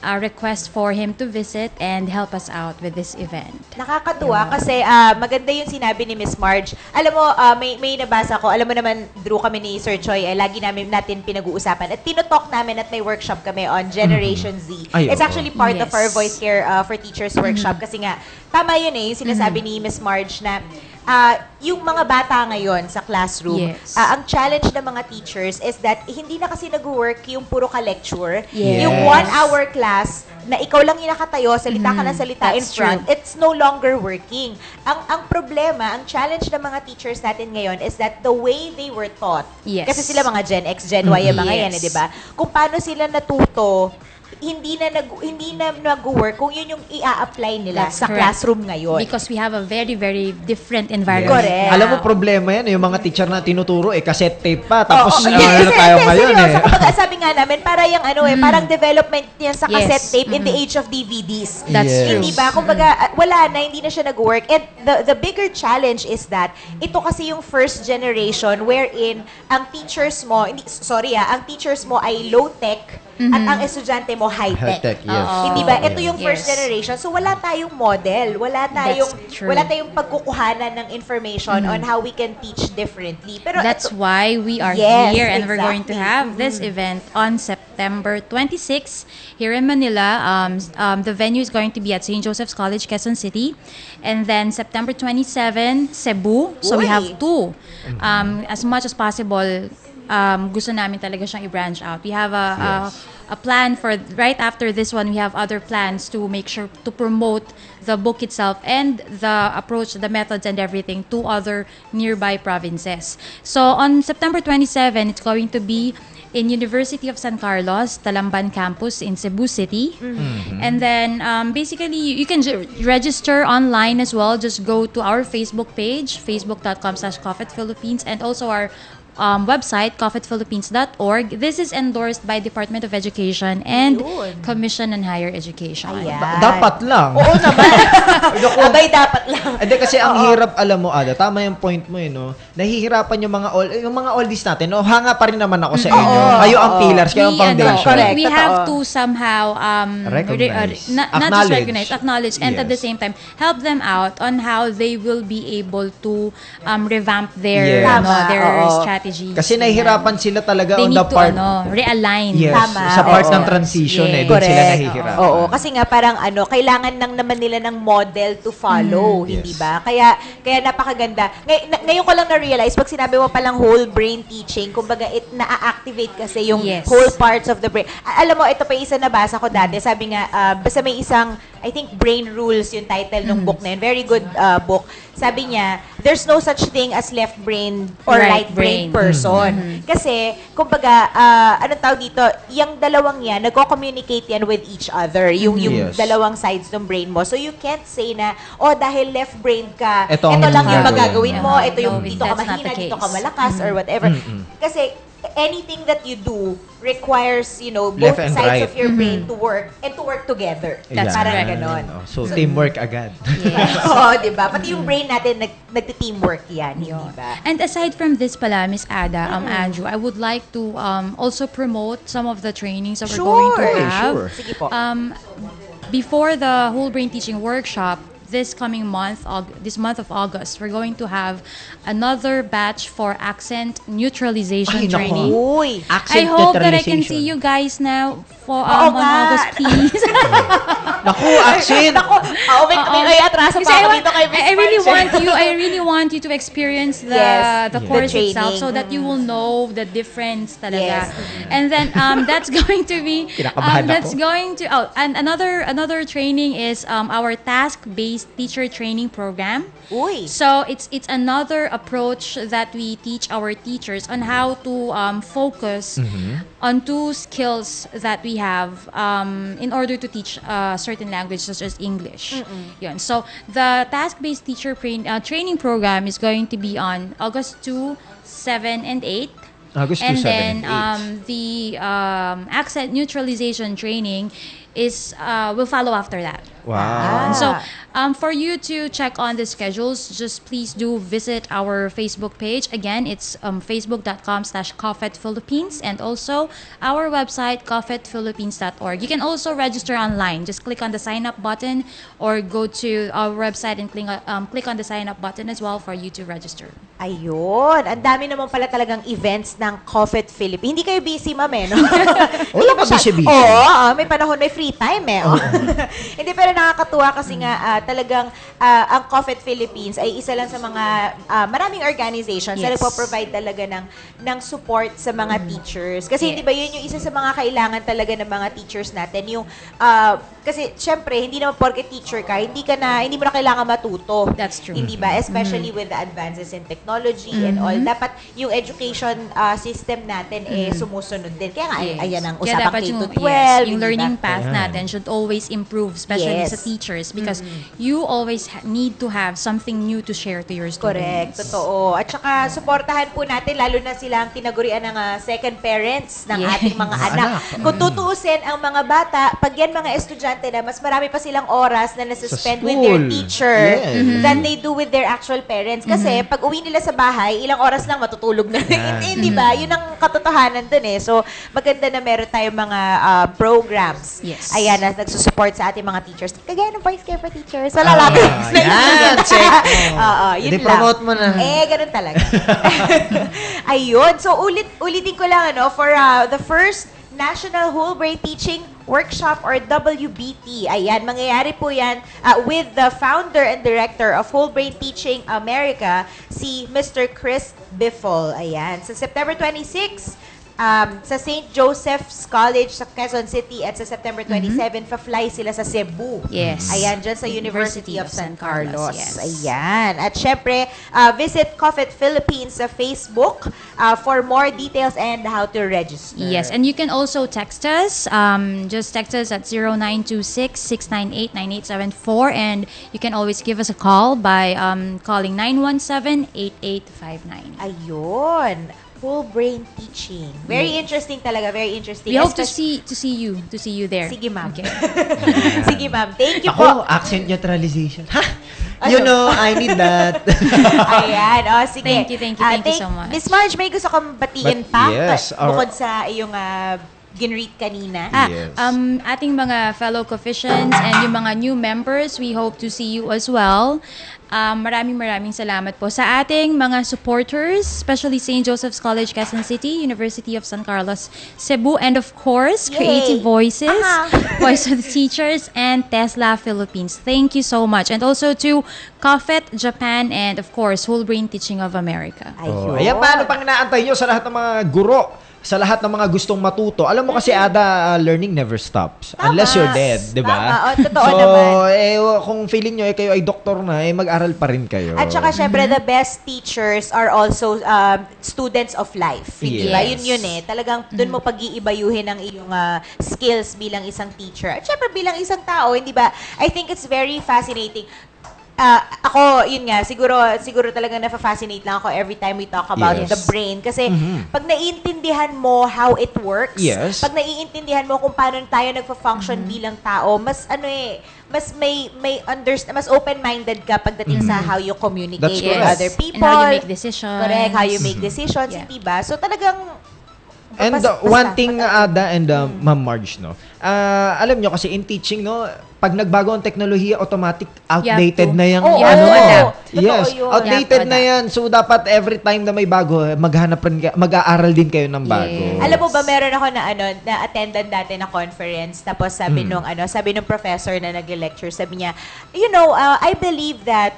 request for him to visit and help us out with this event. Nakakatuwa kasi maganda yung sinabi ni Miss Marge. Alam mo, may nabasa ko, alam mo naman, Drew, kami ni Sir Choi, lagi natin pinag-uusapan. At tinotalk namin at may workshop kami on Generation Z. It's actually part of our Voice Care for Teachers workshop kasi nga, tama yun yung sinasabi ni Miss Marge na yung mga bata ngayon sa classroom, ang challenge ng mga teachers is that hindi na kasi nag-work yung puro ka-lecture. Yung 1-hour class na ikaw lang yung nakatayo, salita ka ng salita in front, it's no longer working. Ang problema, ang challenge ng mga teachers natin ngayon is that the way they were taught, kasi sila mga Gen X, Gen Y, yung mga yan, di ba? Kung paano sila natuto, hindi na nag-work kung yun yung i-apply nila sa classroom ngayon. Because we have a very, very different environment. Correct. Alam mo, problema yan, yung mga teacher na tinuturo, cassette tape pa, tapos ano tayo ngayon Kapag sabi nga namin, para yung parang development yan sa cassette tape in the age of DVDs. That's true. Hindi ba? Kumbaga, wala na, hindi na siya nag-work. And the bigger challenge is that, ito kasi yung first generation wherein ang teachers mo, ang teachers mo ay low-tech, at ang estudyante mo high-tech. Hindi ba? Ito yung first generation. So wala tayong model, wala tayong pagkukuhanan ng information on how we can teach differently. Pero that's why we are here and we're going to have this event on September 26 here in Manila. The venue is going to be at St. Joseph's College, Quezon City. And then September 27, Cebu. So we have two. As much as possible, gusto namin talaga siyang i-branch out. We have a plan for right after this one. We have other plans to make sure to promote the book itself and the approach, the methods and everything to other nearby provinces. So on September 27, it's going to be in University of San Carlos, Talamban campus in Cebu City. And then basically you can register online as well. Just go to our Facebook page, facebook.com/COFET-Philippines, and also our website, COFETPhilippines.org. This is endorsed by Department of Education and Commission on Higher Education. Dapat lang. Oo naman. Abay, dapat lang. Hindi kasi ang hirap, alam mo, Ada, tama yung point mo, no? Nahihirapan yung mga oldies natin, no? Hanga pa rin naman ako sa inyo. Kayo ang pillars, kayo ang foundation. We have to somehow recognize, not just recognize, acknowledge, and at the same time help them out on how they will be able to revamp their strategy. Kasi nahihirapan sila talaga on the part. Realign. Yes, sa part ng transition doon sila nahihirapan. Oo, kasi nga parang kailangan nang naman nila ng model to follow, hindi ba? Kaya napakaganda. Ngayon ko lang na-realize, pag sinabi mo palang whole brain teaching, kumbaga na-activate kasi yung whole parts of the brain. Alam mo, ito pa isa nabasa ko dati, sabi nga, basta may isang, I think Brain Rules yung title ng book na yun. Very good book. Sabi niya, there's no such thing as left brain or right brain person. Kasi, kumbaga, anong tawag dito, yung dalawang yan, nagko-communicate yan with each other. Yung dalawang sides ng brain mo. So, you can't say na, dahil left brain ka, ito lang yung magagawin mo, ito yung dito ka mahina, dito ka malakas, or whatever. Kasi, anything that you do requires, both sides of your brain to work and to work together. That's parang ganon. So, teamwork agad. Oo, diba? Pati yung brain natin, nagti-teamwork yan, hindi ba? And aside from this pala, Miss Ada, Andrew, I would like to also promote some of the trainings that we're going to have. Sige po. Before the whole brain teaching workshop, this coming month, this month of August, we're going to have another batch for accent neutralization training. I hope that I can see you guys now on August, please. Naku, accent! may atraso Kasi pa ako dito kay Miss I really Marge. I really want you to experience the Yes. the Yes. course The itself training. so that you will know the difference talaga. Yes. And then that's going to be Kinakabahan that's ako. going to and another training is our task-based teacher training program. Uy. So it's another approach that we teach our teachers on how to focus on two skills that we have in order to teach certain language such as English. Yun. So the task-based teacher training program is going to be on August 2, 7, and 8. August 2, And 7, then and 8. the accent neutralization training will follow after that. Wow. So for you to check on the schedules, just please do visit our Facebook page. Again, it's facebook.com/COFET-Philippines and also our website, COFETphilippines.org. You can also register online. Just click on the sign up button or go to our website and click on the sign up button as well for you to register. Ayun. Ang dami naman pala talagang events ng COFET Philippines. Hindi kayo busy, ma'am, eh, no? Wala ka busy-busy. Oo, may panahon, may free time, eh. Oh. Hindi, pero nakakatuwa kasi nga talagang ang COFET Philippines ay isa lang sa mga maraming organizations na Yes. nagpo-provide talaga ng support sa mga teachers. Kasi hindi ba yun yung isa sa mga kailangan talaga ng mga teachers natin, yung kasi syempre hindi naman porke teacher ka, hindi mo na kailangan matuto. That's true. Hindi ba? Especially with the advances in technology and all. Dapat yung education system natin sumusunod din. Kaya nga, ayan ang Kaya usapang dapat K-12. yung hindi learning ba? path natin should always improve, especially Yes. sa teachers, because you always need to have something new to share to your Correct, students. totoo. At saka, suportahan po natin, lalo na sila ang tinagurian ng second parents ng Yes. ating mga anak. Kung tutuusin ang mga bata, pag yan mga estudyante na, mas marami pa silang oras na nasuspend with their school. teacher than they do with their actual parents. Kasi, pag uwi nila sa bahay, ilang oras lang matutulog na. Hindi ba? Yun ang katotohanan dun eh. So, maganda na meron tayong mga programs. Yes. Ayan, na nagsusupport sa ating mga teachers. Kagaya ng Voice Care for Teachers. Wala lang. Yan, check. Oo, yun Hindi, lang. promote mo na. Ganun talaga. Ayun. So, ulitin ko lang, for the first National Whole Brain Teaching Workshop or WBT. Ayan, mangyayari po yan with the founder and director of Whole Brain Teaching America, si Mr. Chris Biffle. Ayan, sa September 26, sa St. Joseph's College sa Quezon City at sa September 27, pa-fly sila sa Cebu. Yes. Ayan, dyan sa University of San Carlos. Yes. Ayan. At syempre, visit COFET Philippines sa Facebook for more details and how to register. Yes, and you can also text us. Just text us at 0926-698-9874, and you can always give us a call by calling 917-8859. Ayun. Whole brain teaching. Very interesting talaga. Very interesting. We hope to see you there. Sige, ma'am. Okay. Sige, ma'am. Thank you Ako, po. accent neutralization. Ha? You know, I need that. Ayan. Sige. Thank you so much. Miss Marge, may gusto kang batiin pa? Yes, Bukod sa iyong ginread kanina. Yes. Ating mga fellow coefficients and yung mga new members, we hope to see you as well. Maraming salamat po sa ating mga supporters, especially St. Joseph's College, Quezon City, University of San Carlos, Cebu, and of course, Creative Voices, Voice of the Teachers, and Tesla Philippines. Thank you so much. And also to COFET Japan and of course, Whole Brain Teaching of America. Ayan, paano pang inaantay nyo sa lahat ng mga guro? Sa lahat ng mga gustong matuto. Alam mo kasi, Ada, learning never stops. Unless you're dead, di ba? Totoo so, naman. Kung feeling nyo, kayo ay doktor na, mag-aral pa rin kayo. At saka, syempre, the best teachers are also students of life. Hindi ba? Yes. Yun Talagang doon mo pag-iibayuhin ang iyong skills bilang isang teacher. At syempre, bilang isang tao, hindi ba? I think it's very fascinating. Ako, yun nga, siguro talaga na-fascinate lang ako every time we talk about the brain. Kasi, pag naiintindihan mo how it works, pag naiintindihan mo kung paano tayo nagfa-function bilang tao, mas mas open-minded ka pagdating sa how you communicate with other people. And how you make decisions. Correct, how you make decisions, hindi ba? So, talagang And one thing, Ada and Ma'am Marge, no? Alam nyo kasi in teaching, no, pag nagbago ang teknolohiya, automatic outdated to- na yung you have to adapt. Yes, Totoo yun. outdated You have to na yan. So dapat every time na may bago, maghanap rin mag-aaral din kayo ng bago. Alam mo ba, meron ako na attendant dati na conference, tapos sabi nung professor na nag-lecture, sabi niya, I believe that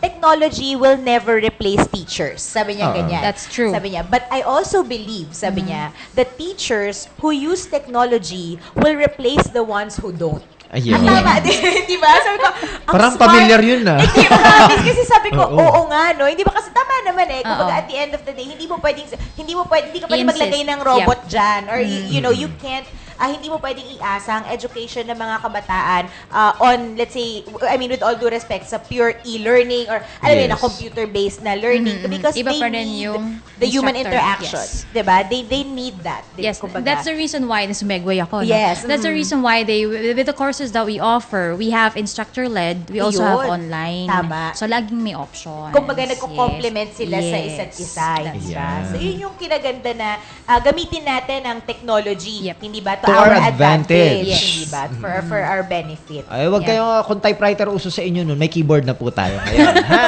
technology will never replace teachers. Sabi niya ganyan. That's true. Sabi niya, but I also believe, sabi niya, that teachers who use technology will replace the ones who don't. Ayun. Tama, di ba? Sabi ko, ang Parang smart. familiar yun na. Hindi, promise. Kasi sabi ko, Oo. oo nga, no? Hindi ba kasi tama naman eh. Kumbaga, Oo. at the end of the day, hindi ka pwedeng I-insist. maglagay ng robot Yep. dyan. Or, you can't, hindi mo pwedeng iasa ang education ng mga kabataan on, let's say, with all due respect, sa pure e-learning or, alam mo yun, na computer-based na learning. Because Iba they pa rin need yung the human instructor. interaction. Yes. Diba? They need that. Yes, Kumbaga. that's the reason why sumegway ako. No? Yes. That's the reason why with the courses that we offer, we have instructor-led, we also have Ayun. online. Tama. So, laging may option. Kumbaga, nagko-complement sila sa Yes. isa't isa. That's Diba? right. So, yun yung kinaganda na gamitin natin ang technology. Hindi ba? To our advantage. Hindi ba? For our benefit. Ay, wag kayo, kung typewriter uso sa inyo nun, may keyboard na po tayo ngayon. Ha?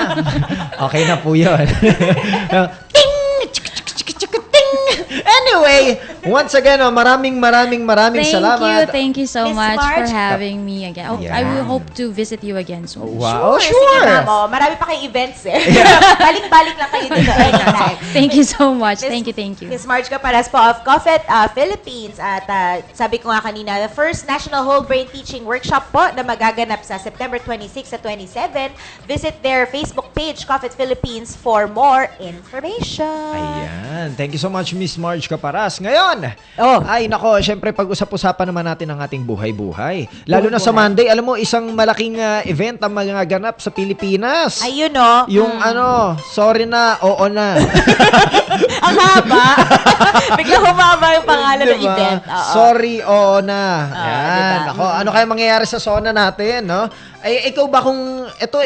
Okay na po yun. Ting! Anyway, once again, maraming salamat. Thank you so Miss much Marge. for having me again. Oh, I will hope to visit you again soon. Wow. Sure. Sure. Sige, ma'am. Oh, marami pa kayong events eh. Balik-balik lang kayo dito anytime. Thank you so much. Thank you. Miss Marge Caparas po of COFET Philippines. At sabi ko nga kanina, the first National Whole Brain Teaching Workshop po na magaganap sa September 26 at 27. Visit their Facebook page, COFET Philippines, for more information. Ayan. Thank you so much, Miss Marge Caparas. Ngayon, ay nako, syempre pag-usap-usapan naman natin ang ating buhay-buhay. Lalo na sa Monday, alam mo, isang malaking event ang magaganap sa Pilipinas. Ayun, no? Yung sorry na, oo na. Ang haba. Bigla humaba yung pangalan ng Diba? event. Oo. Sorry, oo na. Yan. diba? Ako, ano kaya mangyayari sa SONA natin, no? Ay, ikaw ba kung ito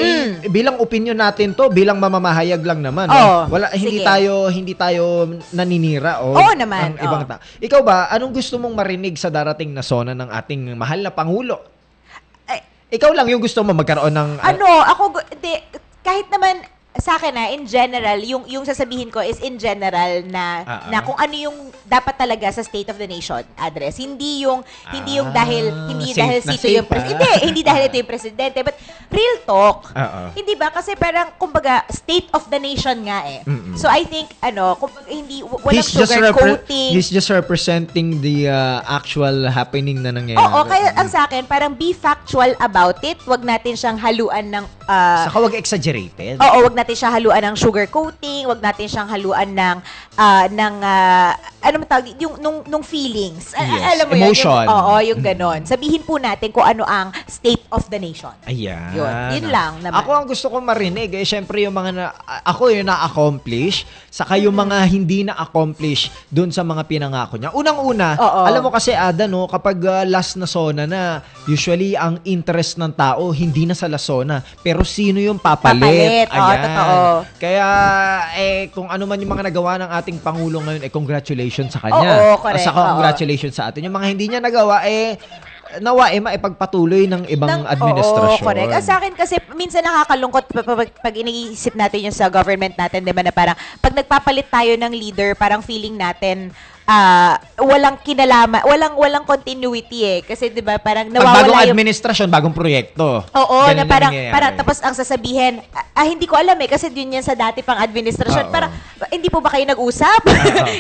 bilang opinion natin to, bilang mamamahayag lang naman, no? Wala hindi tayo naninira o Oo naman. ang ibang tao. Ikaw ba, anong gusto mong marinig sa darating na SONA ng ating mahal na pangulo? Ikaw lang yung gusto mo magkaroon ng kahit naman sa akin in general, yung sasabihin ko is in general na kung ano yung dapat talaga sa State of the Nation address. Hindi yung dahil ito yung hindi dahil ito yung presidente, but real talk. Hindi ba kasi parang kumbaga State of the Nation nga eh. So I think kumbaga hindi walang sugar coating. He's just representing the actual happening na nangyayari. Oo, kaya ang sa akin parang be factual about it. Wag natin siyang haluan ng saka wag exaggerated. Oo, wag natin siyang haluan ng sugar coating, wag natin siyang haluan ng ano man tawag, yung nung feelings. Yes, Alam mo emotion. yung ganon. Sabihin po natin kung ano ang state of the nation. Ayan. Yun lang naman. Ako ang gusto kong marinig syempre yung mga ako yung na-accomplish, saka yung mga hindi na-accomplish dun sa mga pinangako niya. Unang-una, alam mo kasi Ada, no, kapag last na SONA na, usually ang interest ng tao hindi na sa SONA, pero sino yung papalit. Ayan. Totoo. Kaya kung ano man yung mga nagawa ng ating Pangulo ngayon, congratulations sa kanya. Oo, correct. Saka congratulations sa atin. Yung mga hindi niya nagawa, nawa maipagpatuloy ng ibang administrasyon. Oo, correct. Sa akin kasi minsan nakakalungkot pag iniisip natin yung sa government natin, di ba, na parang pag nagpapalit tayo ng leader, parang feeling natin walang kinalaman, walang continuity kasi 'di ba parang nawawala bagong administrasyon, bagong proyekto. Oo, ganun na parang tapos ang sasabihin, hindi ko alam kasi yun yan sa dati pang administrasyon. Parang hindi po ba kayo nag-usap?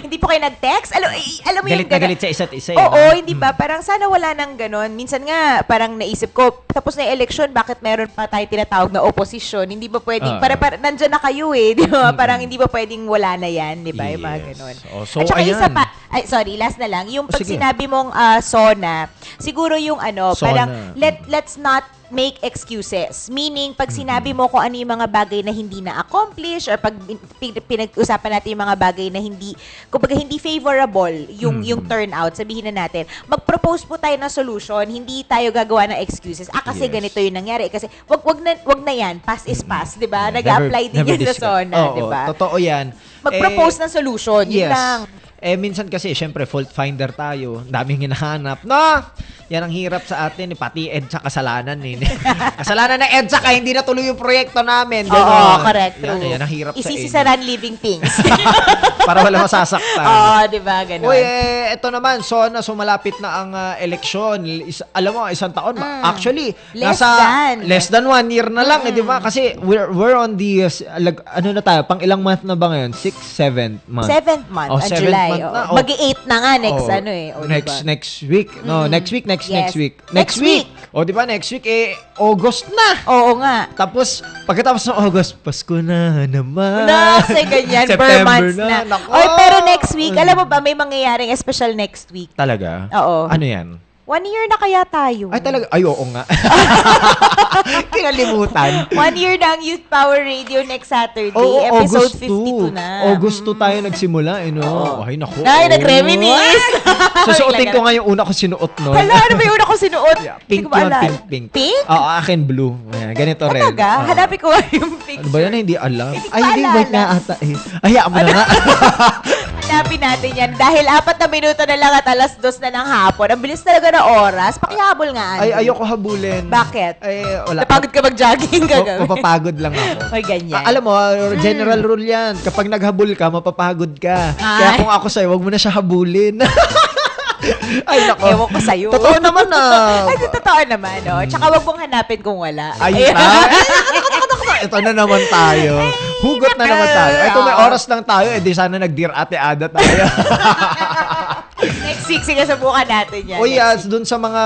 Hindi po kayo nag-text? Alam mo yung galit sa isa't isa. Oo, hindi ba? Parang sana wala nang ganon. Minsan nga parang naisip ko, tapos na election, bakit meron pa tayo tinatawag na opposition? Hindi ba pwedeng para nandiyan na kayo di ba? Parang hindi ba pwedeng wala na yan, di ba? Yung mga ganon. So, at saka ayan. isa pa, sorry, last na lang. Yung pag sinabi mong SONA, siguro yung parang let's not make excuses. Meaning, pag sinabi mo kung ano yung mga bagay na hindi na-accomplish or pag pinag-usapan natin yung mga bagay na kumbaga hindi favorable yung turnout, sabihin na natin, mag-propose po tayo ng solution, hindi tayo gagawa ng excuses. Kasi ganito yung nangyari. Kasi wag na yan. Past is past, di ba? Nag-apply din yan sa SONA, di ba? Totoo yan. Mag-propose ng solution. Yun lang. minsan kasi, syempre, fault finder tayo. Daming hinahanap. No! Yan ang hirap sa atin. Pati EDSA kasalanan. Kasalanan ng EDSA kaya hindi natuloy yung proyekto namin. Oo, correct. Yan ang hirap sa Isisi inyo. sa non-living things. Para wala masasaktan. Oo, di ba? Ganun. Uy, ito naman. So, sumalapit na ang eleksyon. Alam mo, isang taon. Actually, less than 1 year na lang. Di ba? Kasi we're on the, ano na tayo? Pang ilang month na ba ngayon? 6th, 7th month? 7th month. Oh, 7th July. month na. Mag-8 na nga next Next week. No, next week. Next week. O, di ba? Next week, August na. Oo nga. Tapos, pagkatapos ng August, Pasko na naman. Kasi ganyan, per months na. Oy, pero next week, alam mo ba, may mangyayaring special next week. Talaga? Oo. Ano yan? 1 year na kaya tayo. Ay, talaga? Ay, oo nga. Kinalimutan. 1 year na ang Youth Power Radio next Saturday. Oo, episode August 52 na. August 2 tayo nagsimula, no? Ay, naku. Ay, nag-reminisce. Susuotin ko nga yung una ko sinuot, no? Hala, ano ba yung una ko sinuot? Pink yun, pink. Pink? Oo, akin blue. Ayan, ganito rin. Talaga? Hanapin ko yung pink. Ano ba yan? Hindi alam. Ay, hindi. White nga ata. Hayaan mo na nga. Hanapin natin yan. Dahil 4 na minuto na lang at 2:00 na ng hapon. Ang bilis talaga na oras. Pakihabol nga. Ay, ayoko habulin. Bakit? Ay, wala. Napagod ka mag-jogging gagawin? Mapapagod lang ako. Ay, ganyan. Alam mo, general rule yan. Kapag naghabol ka, mapapagod ka. Ay. Kaya kung ako sa'yo, wag mo na siya habulin. Ay, nako. Ewan ko sa'yo. Totoo naman Ay, totoo naman, no? Tsaka wag mong hanapin kung wala. Ayun na. Ito na naman tayo. Hugot na naman tayo. Ito may oras lang tayo. Di sana nag-Dear Ate Ada tayo. Next week, sige, subukan natin yan. O yes, dun sa mga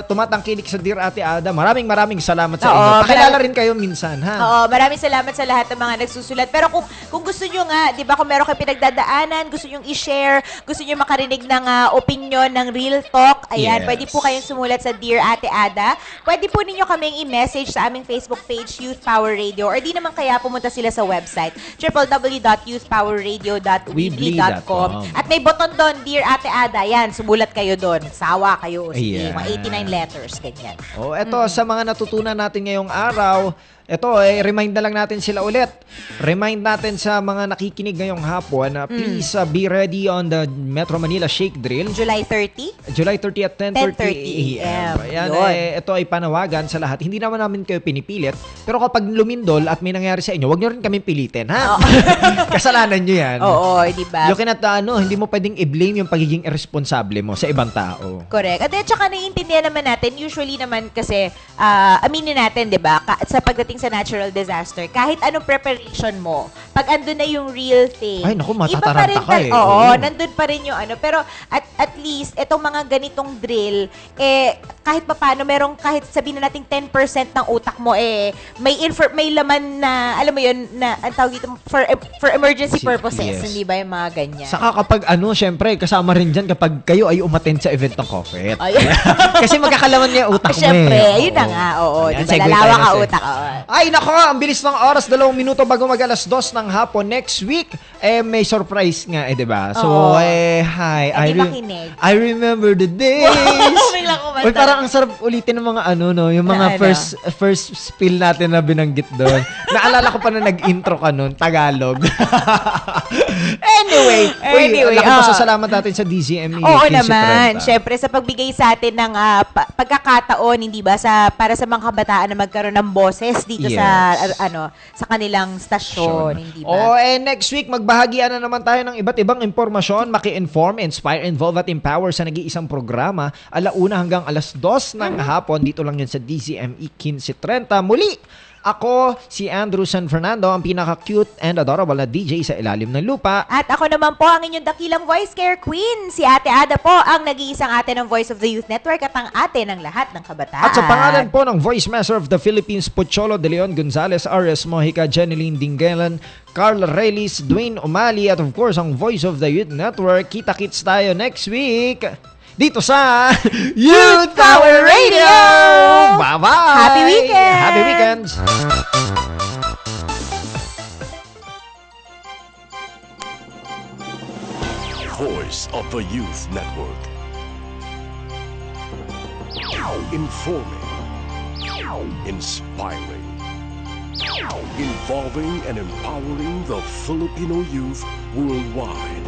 tumatangkilik sa Dear Ate Ada, maraming salamat sa inyo. Pakilala rin kayo minsan, ha? Oo, maraming salamat sa lahat ng mga nagsusulat. Pero kung gusto nyo nga, di ba, kung meron kayo pinagdadaanan, gusto nyo i-share, gusto nyo makarinig ng opinion, ng real talk, ayan, pwede po kayong sumulat sa Dear Ate Ada. Pwede po ninyo kaming i-message sa aming Facebook page, Youth Power Radio, or di naman kaya pumunta sila sa website, www.youthpowerradio.weebly.com. At may button doon, Dear Ate Ada, yan, sumulat kayo doon. Sawa kayo. Sige, mga 89 letters, ganyan. Oh, eto, sa mga natutunan natin ngayong araw, ito, remind na lang natin sila ulit. Remind natin sa mga nakikinig ngayong hapon na please be ready on the Metro Manila Shake Drill. July 30? July 30 at 10:30 a.m. Ayan, ito ay panawagan sa lahat. Hindi naman namin kayo pinipilit, pero kapag lumindol at may nangyari sa inyo, wag nyo rin kami pilitin, ha? Kasalanan nyo yan. Oo, di ba? You cannot, hindi mo pwedeng i-blame yung pagiging irresponsable mo sa ibang tao. Correct. At then, tsaka naiintindihan naman natin, usually naman kasi, aminin natin, di ba, sa pagdating sa natural disaster, kahit anong preparation mo, pag andun na yung real thing, ay, naku, iba pa rin ka eh. Oo, nandun pa rin yung ano. Pero at least, itong mga ganitong drill, kahit pa paano, merong kahit sabihin na natin 10% ng utak mo, may laman na, alam mo yun, na, ang tawag dito, for emergency purposes, hindi ba yung mga ganyan? Saka kapag syempre, kasama rin dyan kapag kayo ay umattend sa event ng Coffet. Kasi magkakalaman niya yung utak mo Syempre, ayun na nga, oo. Diba, lalawa ka utak, Ay, nako, ang bilis ng oras, 2 minuto bago mag-2:00 ng hapon. Next week, may surprise nga, diba? So, hi. I remember the days. Uy, parang ang sarap ulitin ng mga yung mga first spill natin na binanggit doon. Naalala ko pa na nag-intro ka nun, Tagalog. Anyway, salamat natin sa DZME. Oo naman. Syempre, sa pagbigay sa atin ng pagkakataon, hindi ba, para sa mga kabataan na magkaroon ng boses dito sa kanilang stasyon, hindi ba? Next week magbahagian na naman tayo ng iba't ibang impormasyon, maki-inform, inspire, involve at empower sa nag-iisang programa 1:00 hanggang 2:00 ng hapon. Dito lang yan sa DZME 1530. Muli, ako, si Andrew San Fernando, ang pinaka-cute and adorable na DJ sa ilalim ng lupa. At ako naman po, ang inyong dakilang voice care queen, si Ate Ada po, ang nag-iisang ate ng Voice of the Youth Network at ang ate ng lahat ng kabataan. At sa pangalan po ng Voice Master of the Philippines, Pocholo de Leon Gonzalez, R.S. Mojica, Jeneline Dingelan, Carl Relis, Dwayne Umali, at of course, ang Voice of the Youth Network. Kita-kits tayo next week dito sa Youth Power Radio! Bye-bye! Happy weekend! Happy weekends! Voice of the Youth Network. Informing, inspiring, involving and empowering the Filipino youth worldwide.